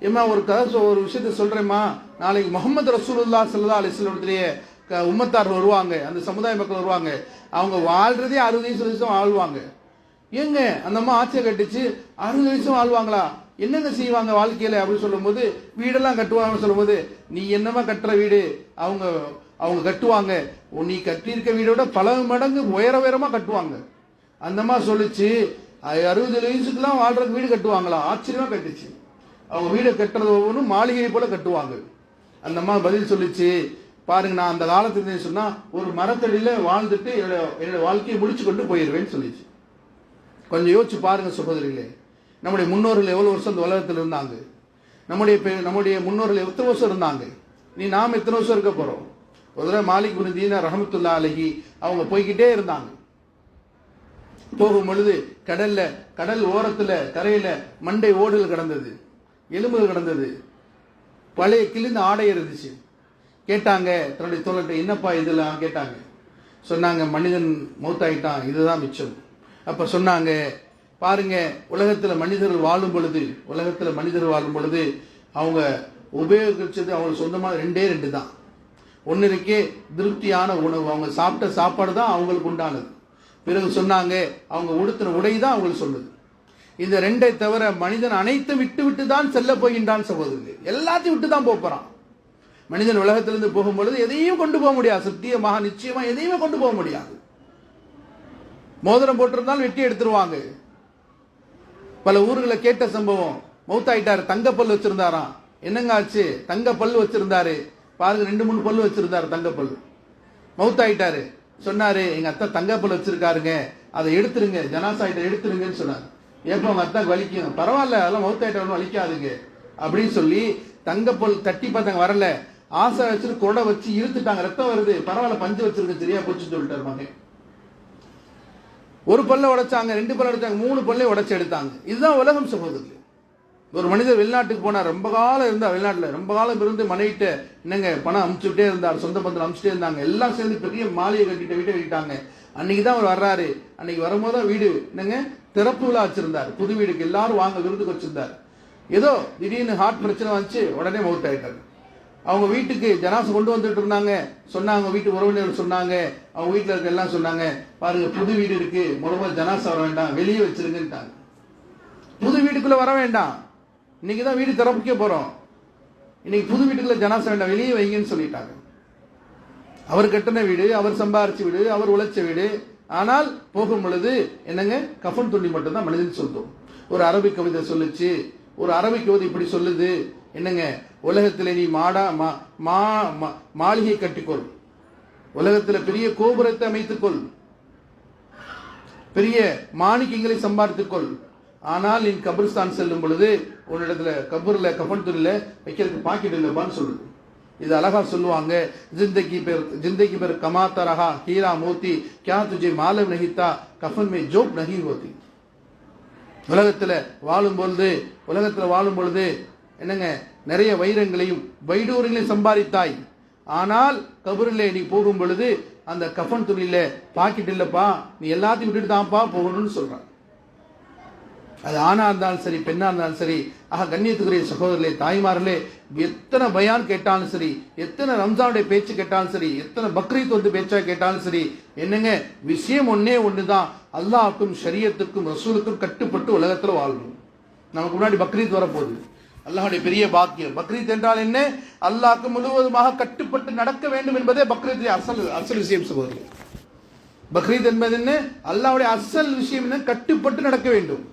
ஏமா ஒரு ஒரு விஷயத்த சொல்றேம்மா, நாளைக்கு முஹம்மது ரசூலுல்லாஹ் ஸல்லல்லாஹு அலைஹி வஸல்லம் உம்மத்தார் வருவாங்க, அந்த சமுதாய மக்கள் வருவாங்க, அவங்க வாழ்றதே 60 வயசு வாழ்வாங்க. ஏங்க அந்த அம்மா ஆச்சரிய கட்டுச்சு, 60 வயசு வாழ்வாங்களா, என்னங்க செய்வாங்க வாழ்க்கையில அப்படின்னு சொல்லும் போது, வீடெல்லாம் கட்டுவாங்கன்னு சொல்லும் போது, நீ என்னமா கட்டுற வீடு, அவங்க கட்டுவாங்க, நீ கட்டியிருக்க வீடோட பல மடங்கு உயரமா கட்டுவாங்க. அந்த அம்மா சொல்லிச்சு, 60 வயசுக்குலாம் வாழ்றதுக்கு வீடு கட்டுவாங்களா? ஆச்சரியமா கட்டுச்சு. அவங்க வீடு கட்டுறது ஒவ்வொன்றும் மாளிகை போல கட்டுவாங்க. அந்த அம்மா பதில் சொல்லிச்சு, பாருங்க நான் அந்த காலத்துல சொன்னா ஒரு மரத்தடியில வாழ்ந்துட்டு என்னோட வாழ்க்கையை முடிச்சு கொண்டு போயிடுவேன்னு சொல்லிச்சு. கொஞ்சம் யோசிச்சு பாருங்க சகோதரிகளே, நம்முடைய முன்னோர்கள் எவ்வளவு வருஷம் இந்த உலகத்தில் இருந்தாங்க, நம்முடைய முன்னோர்கள் எத்தனை வருஷம் இருந்தாங்க, நாம் எத்தனை வருஷம் இருக்க போறோம். ஒரு தடவை மாலிக் பின் தீனார் ரஹ்மத்துல்லாஹி அலைஹி அவங்க போய்கிட்டே இருந்தாங்க. போகும் பொழுது கடல் ஓரத்துல கரையில மண்டை ஓடுகள் கிடந்தது, எலும்புகள் கிடந்தது, பழைய கிழிந்த ஆடை இருந்துச்சு. கேட்டாங்க தன்னுடைய தோழர்கிட்ட, என்னப்பா இதெல்லாம் கேட்டாங்க. சொன்னாங்க, மனிதன் மௌத்தாயிட்டான், இதுதான் மிச்சம். அப்ப சொன்னாங்க, பாருங்க உலகத்துல மனிதர்கள் வாழும் பொழுது அவங்க உபயோகிச்சது அவங்களுக்கு சொந்தமாக 2 தான். ஒன்னு இருக்கே திருப்தியான உணவு, அவங்க சாப்பிட்ட சாப்பாடு தான் அவங்களுக்கு உண்டானது. பிறகு சொன்னாங்க, அவங்க உடுத்தின உடை தான் அவங்களுக்கு சொன்னது. இந்த 2ஐ தவிர மனிதன் அனைத்தும் விட்டு தான் செல்ல போகின்றான் சகோதரர்களே. எல்லாத்தையும் விட்டு தான் போறான் மனிதன். உலகத்திலிருந்து போகும்பொழுது எதையும் கொண்டு போக முடியாது, சத்தியமாக நிச்சயமா எதையுமே கொண்டு போக முடியாது. மோதிரம் போட்டிருந்தாலும் வெட்டி எடுத்துருவாங்க. பல ஊர்களை கேட்ட சம்பவம், மௌத்தாயிட்டாரு, தங்கப்பல் வச்சிருந்தாராம். என்னங்க ஆச்சு? தங்க பல்லு வச்சிருந்தாரு, பாருங்க 2-3 பல்லு வச்சிருந்தாரு, தங்கப்பல். மௌத்தாயிட்டாரு. சொன்னாரு, எங்க அத்தா தங்கப்பல் வச்சிருக்காருங்க, அதை எடுத்துருங்க, ஜனாசாயிட்ட எடுத்துருங்கன்னு சொன்னார். ஏப்ப உங்க அத்தாக்கு வலிக்கும், பரவாயில்ல அதெல்லாம் மௌத்தாயிட்ட ஒன்றும் வலிக்காதுங்க அப்படின்னு சொல்லி தங்கப்பல் தட்டி பார்த்தாங்க, வரல. ஆசை வச்சுட்டு கொடை வச்சு இழுத்துட்டாங்க, ரத்தம் வருது, பரவாயில்ல பஞ்சு வச்சிருக்கு, சரியா போச்சுன்னு சொல்லிட்டாரு மகன். ஒரு பல்ல உடைச்சாங்க, 2 பல்ல உடைச்சாங்க, 3 பல்லை உடைச்சு எடுத்தாங்க. இதுதான் உலகம் சகோதரர்கள். ஒரு மனிதர் வெளிநாட்டுக்கு போனார், ரொம்ப காலம் இருந்தார் வெளிநாட்டில், ரொம்ப காலம் இருந்து மனைவிட்ட என்னங்க பணம் அமுச்சுட்டே இருந்தார், சொந்த பந்தம் அமுச்சுட்டே இருந்தாங்க, எல்லாம் சேர்ந்து பெரிய மாளிகை கட்டிட்டு வீட்டை கட்டிட்டாங்க. அன்னைக்கு தான் அவர் வர்றாரு. அன்னைக்கு வரும்போது தான் வீடு என்னங்க திறப்பு விழா வச்சிருந்தார், புது வீடுக்கு எல்லாரும் வாங்க விருந்துக்கு வச்சிருந்தார். ஏதோ திடீர்னு ஹார்ட் பிரச்சனை வந்துச்சு, உடனே மவுத் ஆயிட்டாரு. அவங்க வீட்டுக்கு ஜனாசை கொண்டு வந்துட்டு இருந்தாங்க, சொன்னாங்க வீட்டு உறவினர் சொன்னாங்க, அவங்க வீட்டில் இருக்க எல்லாம் சொன்னாங்க, பாருங்க புது வீடு இருக்கு, முதல்ல ஜனாசா வர வேண்டாம், வெளியே வச்சிருங்கன்ட்டாங்க. புது வீட்டுக்குள்ள வர வேண்டாம், இன்னைக்கு தான் வீடு திறப்பிக்க போறோம், இன்னைக்கு புது வீட்டுக்குள்ள ஜனாசா வேண்டாம், வெளியே வைங்கன்னு சொல்லிட்டாங்க. அவர் கட்டின வீடு, அவர் சம்பாரிச்ச வீடு, அவர் உழைச்ச வீடு. ஆனால் போகும் பொழுது என்னங்க கஃன் துணி மட்டும் தான் மனிதன் சொல்லும். ஒரு அரபிக் கவிதை சொல்லுச்சு, ஒரு அரபிக் கவிதை இப்படி சொல்லுது, என்னங்க உலகத்தில் நீ மாளிகை கட்டிக்கொள், உலகத்தில் பெரிய கோபுரத்தை அமைத்துக்கொள், பெரிய மாணிக்கங்களை சம்பாதித்துக்கொள், ஆனால் நீ கபிரிஸ்தான் செல்லும் பொழுது உன்னிடத்துல கபூர்ல கஃன் துணில வைக்கிறதுக்கு பாக்கெட் இல்லைப்பான்னு சொல்லுது. இது அழகா சொல்லுவாங்க, जिंदगी पर कमाता रहा हीरा मोती क्या तुझे मालूम नहीं था कफन में जोक नहीं होती. உலகத்துல வாழும் பொழுது என்னங்க நிறைய வைரங்களையும் வைடூரியங்களையும் சம்பாதித்தாய், ஆனால் கபூரிலே நீ போகும் பொழுது அந்த கஃன் துணியில பாக்கெட் இல்லப்பா, நீ எல்லாத்தையும் விட்டுட்டு தான்ப்பா போகணும்னு சொல்றான். அது ஆணா இருந்தாலும் சரி பெண்ணா இருந்தாலும் சரி. ஆக கண்ணியத்துக்குரிய சகோதரர்களே, தாய்மார்களே, எத்தனை பயான் கேட்டாலும் சரி, எத்தனை ரம்ஜானுடைய பேச்சு கேட்டாலும் சரி, எத்தனை பக்ரீத் வந்து பேச்சா கேட்டாலும் சரி, என்னங்க விஷயம் ஒண்ணுதான், அல்லாஹ்வுக்கும் ஷரியத்துக்கும் ரசூலுக்கும் கட்டுப்பட்டு உலகத்துல வாழணும். நமக்கு முன்னாடி பக்ரீத் வரப்போகுது, அல்லாஹ்வுடைய பெரிய பாக்கியம். பக்ரீத் என்றால் என்ன? அல்லாஹ்க்கு முழுவதுமாக கட்டுப்பட்டு நடக்க வேண்டும் என்பதே பக்ரீத் அசல் விஷயம் சகோதரர்களே. பக்ரீத் என்பது என்ன? அல்லாஹ்வுடைய அசல் விஷயம் என்ன? கட்டுப்பட்டு நடக்க வேண்டும்.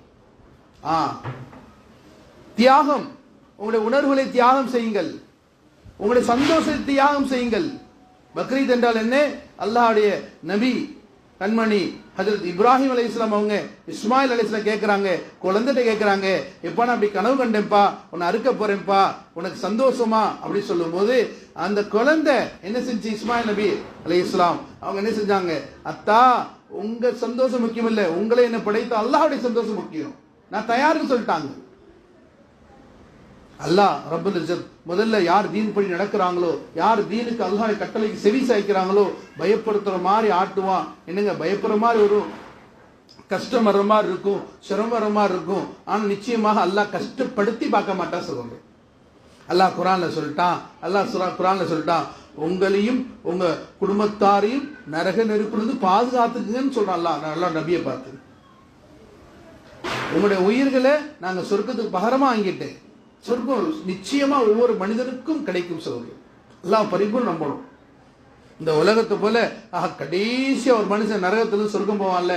தியாகம், உங்களுடைய உணர்வுகளை தியாகம் செய்யுங்கள், உங்களுடைய சந்தோஷத்தை தியாகம் செய்யுங்கள். பக்ரீத் என்றால் என்ன? அல்லாஹ்வுடைய நபி கண்மணி ஹஜ்ரத் இப்ராஹிம் அலைஹிஸ்ஸலாம் அவங்க இஸ்மாயில் அலைஹிஸ்ஸலாம் கேட்கறாங்க, குழந்தைகிட்ட கேட்கறாங்க, எப்பா நான் அப்படி கனவு கண்டேன்ப்பா, உன்னை அறுக்க போறேன்ப்பா, உனக்கு சந்தோஷமா அப்படி சொல்லும் போது அந்த குழந்தை என்ன செஞ்சு, இஸ்மாயில் நபி அலைஹிஸ்ஸலாம் அவங்க என்ன செஞ்சாங்க, அத்தா உங்க சந்தோஷம் முக்கியம் இல்ல, உங்களை என்ன படைத்த அல்லாஹ்வுடைய சந்தோஷம் முக்கியம், நான் தயார்னு சொல்லிட்டாங்க. அல்லாஹ் ரப்பல் இஸ்ஸத் முதல்ல யார் தீன் படி நடக்கிறாங்களோ, யார் தீனுக்கு அல்லாஹ்வுடைய கட்டளைக்கு செவி சாய்க்கிறாங்களோ, பயப்படுத்துற மாதிரி ஆட்டுவான். என்னங்க பயப்படுற மாதிரி வரும், கஷ்டம் வர்ற மாதிரி இருக்கும், சிரமம் வர்ற மாதிரி இருக்கும். ஆனா நிச்சயமாக அல்லாஹ் கஷ்டப்படுத்தி பார்க்க மாட்டான் சொல்லுங்க. அல்லாஹ் குர்ஆன்ல சொல்லிட்டான், குர்ஆன்ல சொல்லிட்டான், உங்களையும் உங்க குடும்பத்தாரையும் நரக நெருப்பிலிருந்து பாதுகாத்துக்குங்கன்னு சொல்றான் அல்லாஹ் நபியை பார்த்து. உங்களுடைய உயிர்களை நாங்க சொர்க்கத்துக்கு பகரமா வாங்கிட்டேன். சொர்க்கம் நிச்சயமா ஒவ்வொரு மனிதனுக்கும் கிடைக்கும் சொல்லுங்க. எல்லாம் பரிபூர்ணம் நம்பணும். இந்த உலகத்தை போல கடைசியா ஒரு மனுஷன் நரகத்துல சொர்க்கம் போவான்ல,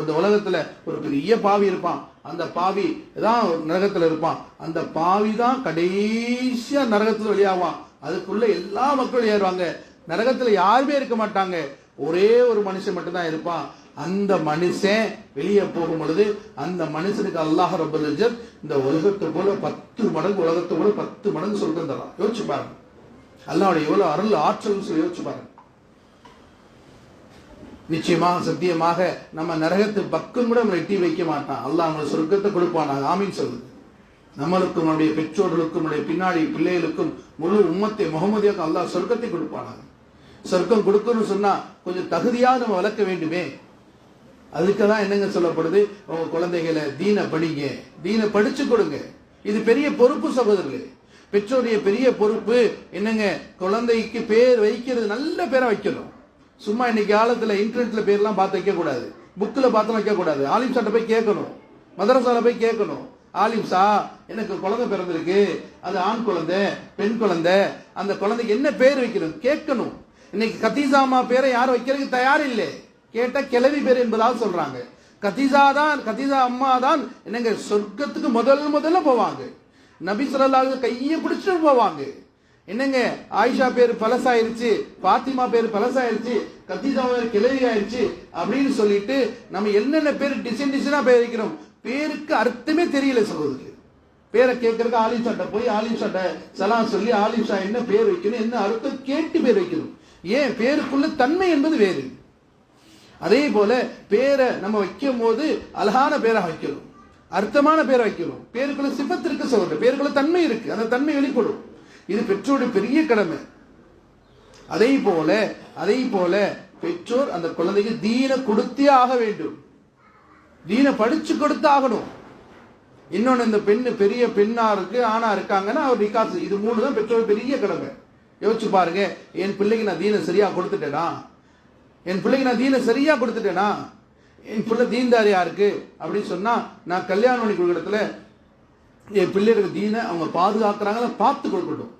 இந்த உலகத்துல ஒரு பெரிய பாவி இருப்பான், அந்த பாவி தான் நரகத்துல இருப்பான், அந்த பாவி தான் கடைசியா நரகத்துல வெளியாவான். அதுக்குள்ள எல்லா மக்களும் ஏறுவாங்க, நரகத்துல யாருமே இருக்க மாட்டாங்க, ஒரே ஒரு மனுஷன் மட்டும்தான் இருப்பான். அந்த மனுஷன் வெளியே போகும் பொழுது அந்த மனுஷனுக்கு அல்லாஹ் ரப்பல் இஸ்ஸத் இந்த உலகத்தை போல 10 மடங்கு, உலகத்தை போல 10 மடங்கு சொர்க்கம் தரான். யோசிச்சு பாருங்க, அல்லாஹ்வுடைய எவ்வளவு அருள் ஆற்றல் சொல்லி யோசிச்சு பாருங்க. நிச்சயமாக சத்தியமாக நம்ம நரகத்து பக்கம் கூட நம்மளை எட்டி வைக்க மாட்டான். அல்லாஹ் நம்மளை சொர்க்கத்தை கொடுப்பானாங்க. ஆமீன் சொல்லுது. நம்மளுக்கும் நம்முடைய பெற்றோர்களுக்கும் நம்முடைய பின்னாடி பிள்ளைகளுக்கும் முழு உம்மத்தை முகமதியாக அல்லாஹ் சொர்க்கத்தை கொடுப்பானாங்க. சொர்க்கம் கொடுக்கணும்னு சொன்னா கொஞ்சம் தகுதியாக நம்ம வளர்க்க வேண்டுமே. அதுக்குதான் என்னங்க சொல்லப்படுது, உங்க குழந்தைகளை தீன படிங்க, தீன படிச்சு கொடுங்க. இது பெரிய பொறுப்பு சகோதரர்களே. பெற்றோருடைய பெரிய பொறுப்பு என்னங்க, குழந்தைக்கு பேர் வைக்கிறது நல்ல பேரை வைக்கணும். சும்மா இன்னைக்கு காலத்துல இன்டர்நெட்ல பேர்லாம் பார்த்து வைக்க கூடாது, புக்கில் பார்த்து வைக்க கூடாது. ஆலிம் சாட்ட போய் கேட்கணும், மதரசால போய் கேட்கணும், ஆலிம் சா எனக்கு குழந்தை பிறந்திருக்கு, அது ஆண் குழந்தை பெண் குழந்தை, அந்த குழந்தைக்கு என்ன பேர் வைக்கணும் கேட்கணும். இன்னைக்கு கத்தீசாமா பேரை யாரும் வைக்கிறதுக்கு தயார் இல்லை, கேட்ட கிளவி பேர் என்பதாக சொல்றாங்க. கதீஜா அம்மா தான் என்னங்க சொர்க்கத்துக்கு முதல்ல போவாங்க. நபி ஸல்லல்லாஹு அலைஹி கையை பிடிச்சிட்டு போவாங்க. என்னங்க ஆயிஷா பேர் பழசாயிருச்சு, பாத்திமா பேர் பழசாயிருச்சு, கத்தீஜா பேர் கிளவி ஆயிருச்சு அப்படின்னு சொல்லிட்டு நம்ம என்னென்ன பேர் டிசைனா பேர் வைக்கிறோம். பேருக்கு அர்த்தமே தெரியல சகோதரர். பேரை கேட்கறதுக்கு ஆலிம் ஷாட்ட போய் ஆலிம் ஷாட்ட சலாம் சொல்லி ஆலிம் ஷா என்ன பேர் வைக்கணும், என்ன அர்த்தம் கேட்டு பேர் வைக்கணும். ஏன்? பேருக்குள்ள தன்மை என்பது வேறு. அதே போல பேரை நம்ம வைக்கும் போது அழகான பேரை வைக்கணும், அர்த்தமான பேரை வைக்கணும். பேருக்குள்ள சிபத்து இருக்கு சகோதரர், பேருக்குள்ள தன்மை இருக்கு, அந்த தன்மை வெளிப்படும். இது பெற்றோருடைய பெரிய கடமை. அதே போல பெற்றோர் அந்த குழந்தைக்கு தீன கொடுத்தே ஆக வேண்டும், தீன படிச்சு கொடுத்து ஆகணும். இன்னொன்னு, இந்த பெண்ணு பெரிய பெண்ணா இருக்கு ஆணா இருக்காங்கன்னா அவர் நிக்காசு, இது 3 தான் பெற்றோர் பெரிய கடமை. யோசிச்சு பாருங்க, என் பிள்ளைக்கு நான் தீன சரியா கொடுத்துட்டேனா, என் பிள்ளைக்கு நான் தீன சரியா கொடுத்துட்டேனா, என் பிள்ளை தீன்தாரியா இருக்கு அப்படின்னு சொன்னா நான் கல்யாணம் பண்ணி கொடுக்கறதுல என் பிள்ளைகளுக்கு தீன அவங்க பாதுகாக்கிறாங்களா பார்த்து கொடுக்கட்டும்.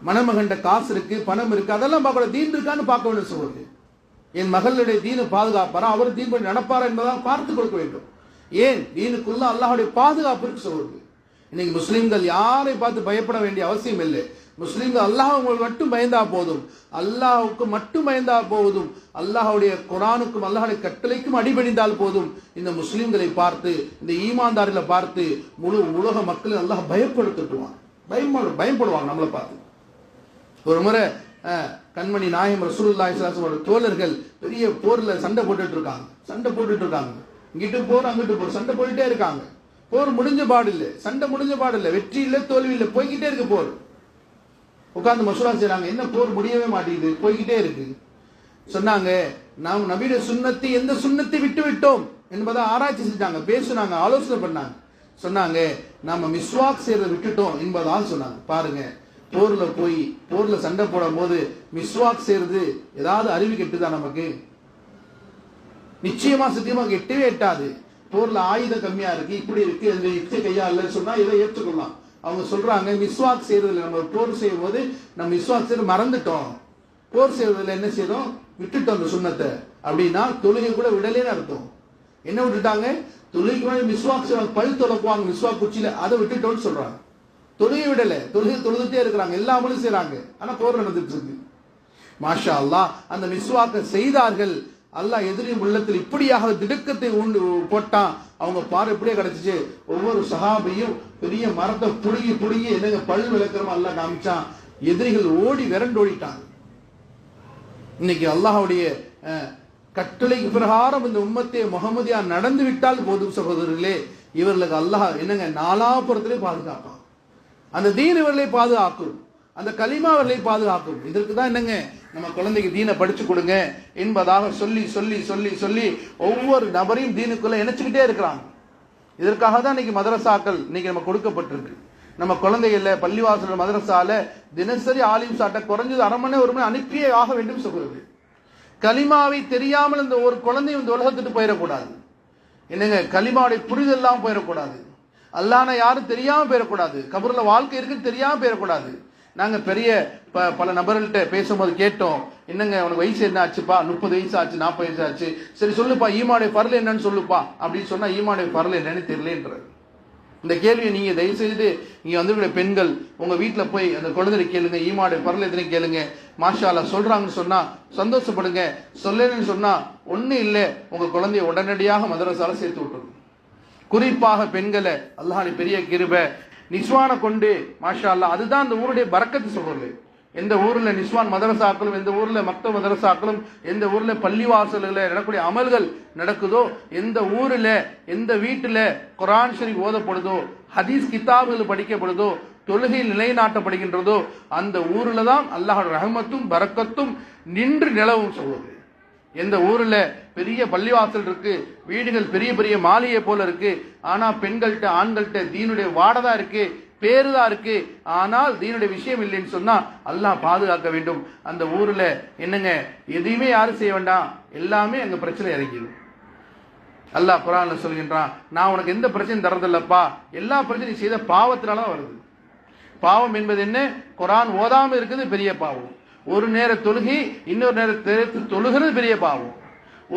மணமகண்ட காசு இருக்கு, பணம் இருக்கு, அதெல்லாம் பார்க்கணும். தீன் இருக்கான்னு பார்க்க வேண்டும் சொல்றது. என் மகளுடைய தீன பாதுகாப்பாரா, அவர் தீன் பண்ணி நடப்பாரா என்பதால் பார்த்து கொடுக்க வேண்டும். ஏன்? தீனுக்குள்ள அல்லாஹ்வுடைய பாதுகாப்பு இருக்கு சொல்றது. இன்னைக்கு முஸ்லிம்கள் யாரை பார்த்து பயப்பட வேண்டிய அவசியம் இல்லை. முஸ்லிம்கள் அல்லாஹ் மட்டும் பயந்தா போதும், அல்லாஹ்வுக்கு மட்டும் பயந்தா போதும், அல்லாஹ்வுடைய குர்ஆனுக்கும் அல்லாஹ்வுடைய கட்டளைக்கும் அடிபணிந்தால் போதும். இந்த முஸ்லிம்களை பார்த்து, இந்த ஈமான்தாரிகளை பார்த்து முழு உலக மக்களை அல்லாஹ் பயப்படுத்துவான், பயப்படுவாங்க நம்மளை பார்த்து. ஒரு முறை கண்மணி நாயகம் ரசூலுல்லாஹி ஸல்லல்லாஹு அலைஹி வஸல்லம் தோழர்கள் பெரிய போர்ல சண்டை போட்டுட்டு இருக்காங்க. இங்கிட்டு போர் அங்கிட்டு போர் சண்டை போட்டுட்டே இருக்காங்க. போர் முடிஞ்ச பாடு இல்லை, சண்டை முடிஞ்ச பாடு இல்லை, வெற்றி இல்லை தோல்வி இல்லை, போய்கிட்டே இருக்கு போர். உட்கார்ந்து மசூரா செய்றாங்க, என்ன போர் முடியவே மாட்டேங்குது, போய்கிட்டே இருக்கு. சொன்னாங்க, நாம் நபியுடைய சுன்னத்தை எந்த சுன்னத்தை விட்டு விட்டோம் என்பதை ஆராய்ச்சி செஞ்சாங்க, பேசுனாங்க, ஆலோசனை பண்ணாங்க. சொன்னாங்க, நாம மிஸ்வாக் செய்யறதை விட்டுட்டோம் என்பதால் சொன்னாங்க. பாருங்க, போர்ல சண்டை போடும் போது மிஸ்வாக் செய்யறது ஏதாவது அறிவு கெட்டுதான் நமக்கு? நிச்சயமா சத்தியமா எட்டவே எட்டாது. போர்ல ஆயுதம் கம்மியா இருக்கு, இப்படி இருக்கு, யுக்தி கையா இல்லைன்னு சொன்னா இதை ஏற்றுக்கொள்ளலாம். அவங்க சொல்றாங்க, மிஸ்வாக் செய்யறதுல நம்ம போர் செய்யும் போது நம்ம மிஸ்வாக் செய்ய மறந்துட்டோம், போர் செய்யறதுல என்ன செய்யறோம், விட்டுட்டோம் அந்த சுண்ணத்தை அப்படின்னா தொழுகை கூட விடலேன்னு அர்த்தம். என்ன விட்டுட்டாங்க? தொழுகைக்கு முன்னாடி மிஸ்வாக் செய்வாங்க, பல் துளக்குவாங்க மிஸ்வாக் குச்சியில, அதை விட்டுட்டோம்னு சொல்றாங்க. தொழுகை விடல, தொழுதுட்டே இருக்கிறாங்க, எல்லா அமலும் செய்யறாங்க, ஆனா போர் நடந்துட்டு இருக்கு. மாஷா அல்லாஹ், அந்த மிஸ்வாக்கை செய்தார்கள். அல்லாஹ் எதிரி உள்ளத்தில் இப்படியாக திடுக்கத்தை போட்டான். அவங்க பாரு எப்படியே கிடைச்சிச்சு. ஒவ்வொரு சஹாபியும் பெரிய மரத்தை புடுங்கி என்னங்க பல் விளக்கிறமா அல்லாஹ் காமிச்சான். எதிரிகள் ஓடி விரண்டோடிட்டாங்க. இன்னைக்கு அல்லாஹ்வுடைய கட்டளைக்கு பிரகாரம் இந்த உம்மத்தே முகமதியா நடந்து விட்டால் போதும் சகோதரர்களே, இவர்களுக்கு அல்லாஹ் என்னங்க நாலாபுரத்திலே பாதுகாப்பான். அந்த தீன் இவர்களை பாதுகாக்கும், அந்த கலிமா அவர்களை பாதுகாக்கும். இதற்கு தான் என்னங்க நம்ம குழந்தைக்கு தீனை படிச்சு கொடுங்க என்பதாக சொல்லி சொல்லி சொல்லி சொல்லி ஒவ்வொரு நபரையும் தீனுக்குள்ள இணைச்சுக்கிட்டே இருக்கிறாங்க. இதற்காக தான் இன்னைக்கு மதரசாக்கள் இன்னைக்கு நம்ம கொடுக்கப்பட்டிருக்கு. நம்ம குழந்தைகள பள்ளிவாசல் மதரசால தினசரி ஆலிம் சாட்ட குறைஞ்சது 1/2 மணி நேரம் 1 மணி அனுப்பியே ஆக வேண்டும் சொல்றது. கலிமாவை தெரியாமல் இந்த ஒரு குழந்தை இந்த உலகத்துக்கு போயிடக்கூடாது. என்னங்க, கலிமாவுடைய புரிதல் எல்லாம் போயிடக்கூடாது. அல்லாஹ்னா யாரும் தெரியாம போயிடக்கூடாது. கபூர்ல வாழ்க்கை இருக்குன்னு தெரியாம போயிடக்கூடாது. நாங்க பெரிய பல நபர்கள்ட்ட பேசும்போது கேட்டோம், என்னங்க உனக்கு வயசு என்ன ஆச்சுப்பா? 30 வயசு ஆச்சு, 40 வயசு ஆச்சு. சரி சொல்லுப்பா, ஈமானுடைய பரல் என்னன்னு சொல்லுப்பா அப்படின்னு சொன்னா ஈமானுடைய பரல் என்னன்னு தெரியலன்றாரு. இந்த கேள்வியை நீங்க தயவு செய்து இங்க வந்துருக்கிற பெண்கள் உங்க வீட்டுல போய் அந்த குழந்தை கேளுங்க, ஈமானுடைய பரல் எத்தனை கேளுங்க. மாஷா அல்லாஹ் சொல்றாங்கன்னு சொன்னா சந்தோஷப்படுங்க, சொல்லலன்னு சொன்னா ஒண்ணு இல்லை, உங்க குழந்தைய உடனடியாக மதரசால சேர்த்து விட்டுருங்க. குறிப்பாக பெண்களை அல்லாஹ்வுடைய பெரிய கிருபை நிஸ்வானை கொண்டு மாஷா அல்லாஹ், அதுதான் அந்த ஊருடைய பரக்கத்து சொல்றது. எந்த ஊர்ல நிஸ்வான் மதரசாக்களும், எந்த ஊர்ல மக்த மதரசாக்களும், எந்த ஊர்ல பள்ளிவாசல்களில் நடக்கக்கூடிய அமல்கள் நடக்குதோ, எந்த ஊர்ல எந்த வீட்டுல குர்ஆன் ஷரீஃப் ஓதப்படுதோ, ஹதீஸ் கிதாபுகள் படிக்கப்படுதோ, தொழுகையில் நிலைநாட்டப்படுகின்றதோ, அந்த ஊர்ல தான் அல்லாஹ்வுடைய ரஹமத்தும் பரக்கத்தும் நின்று நிலவும் சொல்வது. எந்த ஊர்ல பெரிய பள்ளிவாசல் இருக்கு, வீடுகள் பெரிய பெரிய மாளிகை போல இருக்கு, ஆனா பெண்கள்கிட்ட ஆண்கள்கிட்ட தீனுடைய வாடதா இருக்கு, பேருதான் இருக்கு, ஆனால் தீனுடைய விஷயம் இல்லைன்னு சொன்னா அல்லாஹ் பாதுகாக்க வேண்டும். அந்த ஊர்ல என்னங்க எதையுமே யாரும் செய்ய வேண்டாம், எல்லாமே அங்க பிரச்சனை இறங்கிடும். அல்லாஹ் குர்ஆன்ல சொல்கின்றான், நான் உனக்கு எந்த பிரச்சனையும் தரதில்லப்பா, எல்லா பிரச்சனையும் செய்த பாவத்தினாலதான் வருது. பாவம் என்பது என்ன? குர்ஆன் ஓதாம இருக்குது பெரிய பாவம். ஒரு நேர தொழுகை இன்னொரு நேர தொழுகிறது பெரிய பாவம்.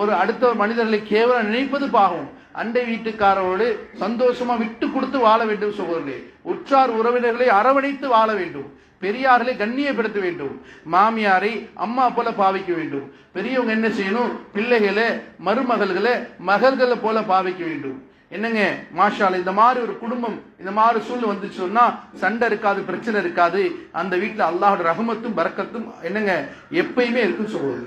ஒரு அடுத்த மனிதர்களை கேவலம் நினைப்பது பாவம். அண்டை வீட்டுக்காரோடு சந்தோஷமா விட்டு கொடுத்து வாழ வேண்டும் சகோதரர்களே. உற்றார் உறவினர்களை அரவணைத்து வாழ வேண்டும். பெரியார்களை கண்ணியப்படுத்த வேண்டும். மாமியாரை அம்மா போல பாவிக்க வேண்டும். பெரியவங்க என்ன செய்யணும்? பிள்ளைகளை, மருமகள்களை மகள்களை போல பாவிக்க வேண்டும். என்னங்க மாஷா அல்லாஹ், இந்த மாதிரி ஒரு குடும்பம், இந்த மாதிரி சூழ்நிலை வந்துச்சு சொன்னா சண்டை இருக்காது, பிரச்சனை இருக்காது. அந்த வீட்டுல அல்லாஹோட ரஹமத்தும் பரக்கத்தும் என்னங்க எப்பயுமே இருக்குன்னு சொல்லுவது.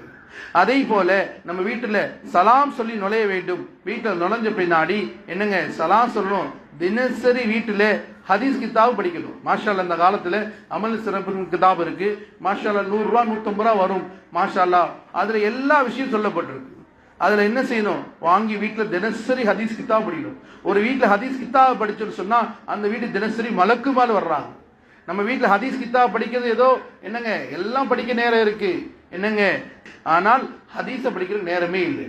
அதே போல நம்ம வீட்டுல சலாம் சொல்லி நுழைய வேண்டும். வீட்டுல நுழைஞ்ச பின்னாடி என்னங்க சலாம் சொல்லணும். தினசரி வீட்டுல ஹதீஸ் கிதாப் படிக்கணும். மாஷா அல்லாஹ், இந்த காலத்துல அமல் சிறப்பு கிதாப் இருக்கு. மாஷா அல்லாஹ், 100 ரூபா 150 ரூபா வரும். மாஷா அல்லாஹ், அதுல எல்லா விஷயம் சொல்லப்பட்டிருக்கு. அதுல என்ன செய்யணும்? வாங்கி வீட்டுல தினசரி ஹதீஸ் கிதாப் படிக்கணும். ஒரு வீட்டுல ஹதீஸ் கிதாப் படிச்சோன்னு சொன்னா அந்த வீட்டு தினசரி மலக்கு மேல வர்றாங்க. நம்ம வீட்டுல ஹதீஸ் கிதாப் படிக்கிறது ஏதோ என்னங்க எல்லாம் படிக்க நேரம் இருக்கு என்னங்க, ஆனால் ஹதீஸ படிக்கிற நேரமே இல்லை.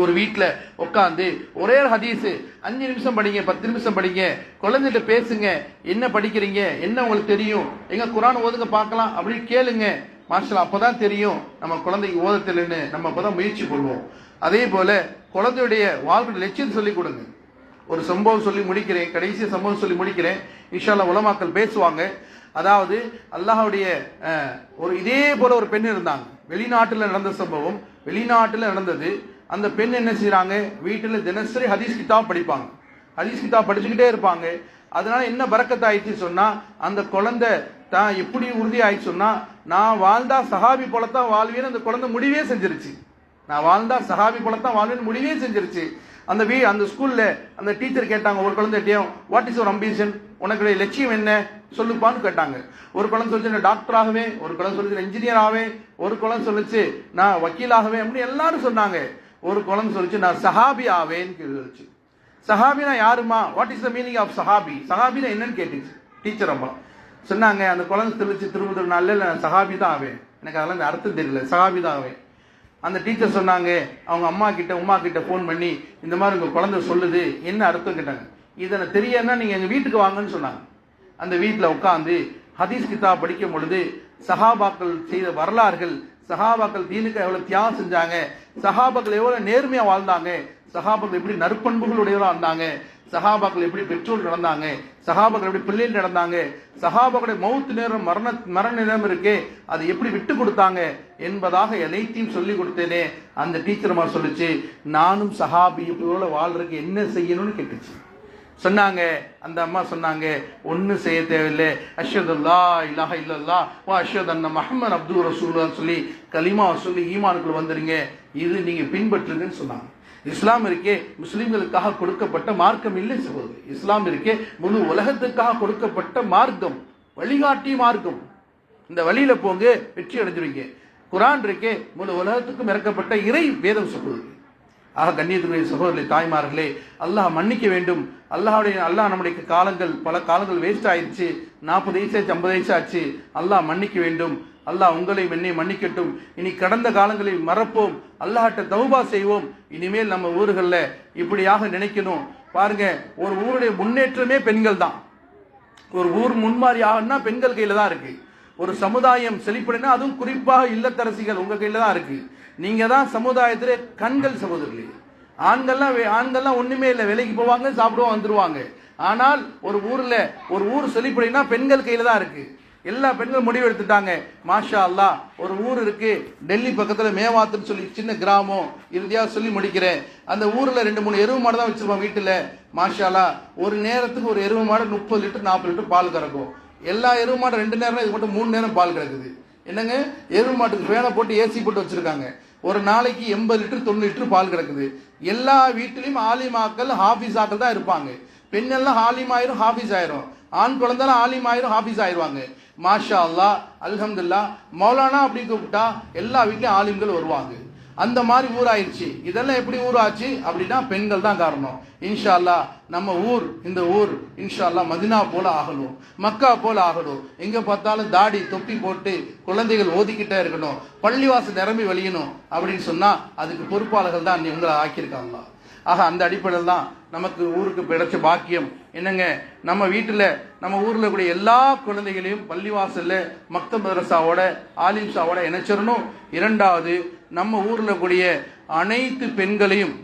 ஒரு வீட்டுல உட்காந்து ஒரே ஹதீஸ் 5 நிமிஷம் படிங்க, 10 நிமிஷம் படிங்க, குழந்தைகிட்ட பேசுங்க. என்ன படிக்கிறீங்க, என்ன உங்களுக்கு தெரியும், எங்க குர்ஆன் ஓதுங்க பார்க்கலாம் அப்படின்னு கேளுங்க. மாஷா, அப்பதான் தெரியும் நம்ம குழந்தைக்கு ஓதத்தில்லைன்னு. நம்ம அப்பதான் முயற்சி பண்ணுவோம். அதே போல குழந்தையுடைய வாழ்க்கை லட்சியம் சொல்லி கொடுங்க. ஒரு சம்பவம் சொல்லி முடிக்கிறேன், கடைசி சம்பவம் சொல்லி முடிக்கிறேன். இன்ஷா அல்லாஹ் உலமாக்கள் பேசுவாங்க. அதாவது அல்லாஹ்வுடைய ஒரு இதே போல ஒரு பெண் இருந்தாங்க. வெளிநாட்டுல நடந்த சம்பவம், வெளிநாட்டுல நடந்தது. அந்த பெண் என்ன செய்யறாங்க? வீட்டுல தினசரி ஹதீஸ் கிதாப் படிப்பாங்க. ஹதீஸ் கிதாப் படிச்சுக்கிட்டே இருப்பாங்க. அதனால என்ன பரக்கத் ஆயிடுச்சு சொன்னா, அந்த குழந்தை தான் எப்படி உறுதி ஆயிடுச்சு சொன்னா, நான் வாழ்ந்தா சஹாபி போலத்தான் வாழ்வேன்னு அந்த குழந்தை முடிவே செஞ்சிருச்சு. நான் வாழ்ந்தா சஹாபி போலத்தான் வாழ்வேன்னு முடிவே செஞ்சிருச்சு. அந்த ஸ்கூல்ல அந்த டீச்சர் கேட்டாங்க ஒரு குழந்தைகிட்டையும், வாட் இஸ் யுவர் அம்பிஷன், உனக்குடைய லட்சியம் என்ன சொல்லுப்பான்னு கேட்டாங்க. ஒரு குழந்தை சொல்லிச்சு நான் டாக்டர் ஆகவேன், ஒரு குழந்தை சொல்லிச்சு இன்ஜினியர் ஆவேன், ஒரு குழந்தை சொல்லிச்சு நான் வக்கீல் ஆகவேன் அப்படின்னு எல்லாரும் சொன்னாங்க. ஒரு குழந்தை சொல்லிச்சு நான் சஹாபி ஆவேன்னு சொல்லிச்சு. சஹாபினா யாருமா, what is the meaning of சஹாபி, சஹாபினா என்னன்னு கேட்டுச்சு டீச்சர் அம்மா. சொன்னாங்க அந்த குழந்தை திருச்சி திரும்ப நாள்ல நான் சஹாபி தான் ஆவேன், எனக்கு அதெல்லாம் அர்த்தம் தெரியல, சஹாபி தான் ஆவேன். அந்த டீச்சர் சொன்னாங்க அவங்க அம்மா கிட்ட ஃபோன் பண்ணி இந்த மாதிரி உங்க குழந்தை சொல்லுது என்ன அர்த்தம் கேட்டாங்க. இதை தெரியன்னா நீங்க எங்க வீட்டுக்கு வாங்கன்னு சொன்னாங்க. அந்த வீட்டில் உட்காந்து ஹதீஸ் கிதாப் படிக்கும் பொழுது சஹாபாக்கள் செய்த வரலாறுகள், சஹாபாக்கள் தீனுக்கு எவ்வளவு தியாகம் செஞ்சாங்க, சஹாபாக்கள் எவ்வளவு நேர்மையா வாழ்ந்தாங்க, சஹாபாக்கள் எப்படி நற்பண்புகளுடையவராக இருந்தாங்க, சஹாபாக்கள் எப்படி பெற்றோர் நடந்தாங்க, சஹாபாக்கள் எப்படி பிள்ளைகள் நடந்தாங்க, சஹாபாக்களுடைய மௌத் நேரம் மரண நேரம் இருக்கே அதை எப்படி விட்டு கொடுத்தாங்க என்பதாக அனைத்தையும் சொல்லி கொடுத்தேனே. அந்த டீச்சர் அம்மா சொல்லிச்சு, நானும் சஹாபி போல வாழ்றதுக்கு என்ன செய்யணும்னு கேட்டுச்சு. சொன்னாங்க அந்த அம்மா சொன்னாங்க, ஒன்னும் செய்ய தேவையில்லை, அஷ்ஹது அல்லா இலாஹ இல்லல்லாஹ் வ அஷ்ஹது அன்ன முஹம்மது அப்துஹு ரசூலுல்லாஹ் சொல்லி கலிமா சொல்லி ஈமானுக்குள்ள வந்துருங்க, இது நீங்க பின்பற்றுங்கன்னு சொன்னாங்க. இஸ்லாம் இருக்கே முஸ்லிம்களுக்காக கொடுக்கப்பட்ட மார்க்கம் இல்லை சகோதரி. இஸ்லாம் இருக்கே முழு உலகத்துக்காக கொடுக்கப்பட்ட மார்க்கம், வழிகாட்டி மார்க்கம். இந்த வழியில போங்க, வெற்றி அடைஞ்சிருவீங்க. குர்ஆன் இருக்கே முழு உலகத்துக்கும் இறக்கப்பட்ட இறை வேதம் சகோதரி. ஆக கண்ணியத்துக்குரிய சகோதரி தாய்மார்களே, அல்லாஹ் மன்னிக்க வேண்டும். அல்லாஹ் நம்முடைய காலங்கள் பல காலங்கள் வேஸ்ட் ஆயிடுச்சு. 40 வயசு 50 வயசு ஆச்சு. அல்லாஹ் மன்னிக்க வேண்டும். அல்லாஹ் உங்களை என்னை மன்னிக்கட்டும். இனி கடந்த காலங்களை மறப்போம், அல்லாஹ்ட்ட தௌபா செய்வோம். இனிமேல் நம்ம ஊர்களில் இப்படியாக நினைக்கணும். பாருங்க, ஒரு ஊருடைய முன்னேற்றமே பெண்கள் தான். ஒரு ஊர் முன்மாறி ஆகணும்னா பெண்கள் கையில தான் இருக்கு. ஒரு சமுதாயம் செழிப்படைனா அதுவும் குறிப்பாக இல்லத்தரசிகள் உங்க கையில தான் இருக்கு. நீங்க தான் சமுதாயத்திலே கண்கள் சகோதரர்களே. ஆண்கள்லாம் ஒண்ணுமே இல்லை, வேலைக்கு போவாங்க, சாப்பிடுவாங்க, வந்துருவாங்க. ஆனால் ஒரு ஊர் செழிப்படைனா பெண்கள் கையில தான் இருக்கு. எல்லா பெண்களும் முடிவு எடுத்துட்டாங்க. மாஷா அல்லாஹ், ஒரு ஊர் இருக்கு டெல்லி பக்கத்துல மேவாத்துன்னு சொல்லி சின்ன கிராமம், இறுதியா சொல்லி முடிக்கிறேன். அந்த ஊர்ல 2-3 எருவு மாடு தான் வச்சிருப்பாங்க வீட்டுல. மாஷா அல்லாஹ், ஒரு நேரத்துக்கு ஒரு எருவு மாடு 30 லிட்டர் 40 லிட்டர் பால் கறக்கும். எல்லா எருவு மாடு 2 நேரம், இது மட்டும் 3 நேரம் பால் கறக்குது. என்னங்க, எருவு மாட்டுக்கு ஃபேனை போட்டு ஏசி போட்டு வச்சிருக்காங்க. ஒரு நாளைக்கு 80 லிட்டர் 90 லிட்டர் பால் கிடக்குது. எல்லா வீட்டிலையும் ஆலிமாக்கள் ஹாஃபிஸாக்கள் தான் இருப்பாங்க. பெண்ணெல்லாம் ஆலிம் ஆயிரும், ஹாஃபிஸ் ஆயிரும். ஆண் குழந்தைலாம் ஆலிம் ஆயிரும், ஹாஃபிஸ் ஆயிருவாங்க. மாஷா அல்லாஹ், அல்ஹம்துலில்லாஹ். மௌலானா அப்படி கூப்பிட்டா எல்லா வீட்லயும் ஆலிம்கள் வருவாங்க. அந்த மாதிரி ஊராயிருச்சு. இதெல்லாம் எப்படி ஊராச்சு அப்படின்னா பெண்கள் தான் காரணம். இன்ஷா அல்லாஹ் நம்ம ஊர், இந்த ஊர் இன்ஷா அல்லாஹ் மதினா போல ஆகணும், மக்கா போல ஆகணும். எங்க பார்த்தாலும் தாடி தொப்பி போட்டு குழந்தைகள் ஓதிக்கிட்டே இருக்கணும், பள்ளிவாசல் நிரம்பி வழியணும் அப்படின்னு சொன்னா அதுக்கு பொறுப்பாளர்கள் தான் உங்களை ஆக்கியிருக்காங்க. ஆக அந்த அடிப்படையில் தான் நமக்கு ஊருக்கு கிடைச்ச பாக்கியம் என்னங்க, நம்ம வீட்டில் நம்ம ஊரில் கூடிய எல்லா குழந்தைகளையும் பள்ளிவாசல்ல மக்தப் மதரசாவோட ஆலிம்ஸாவோட இணைச்சிடணும். 2வது, நம்ம ஊரில் கூடிய அனைத்து பெண்களையும்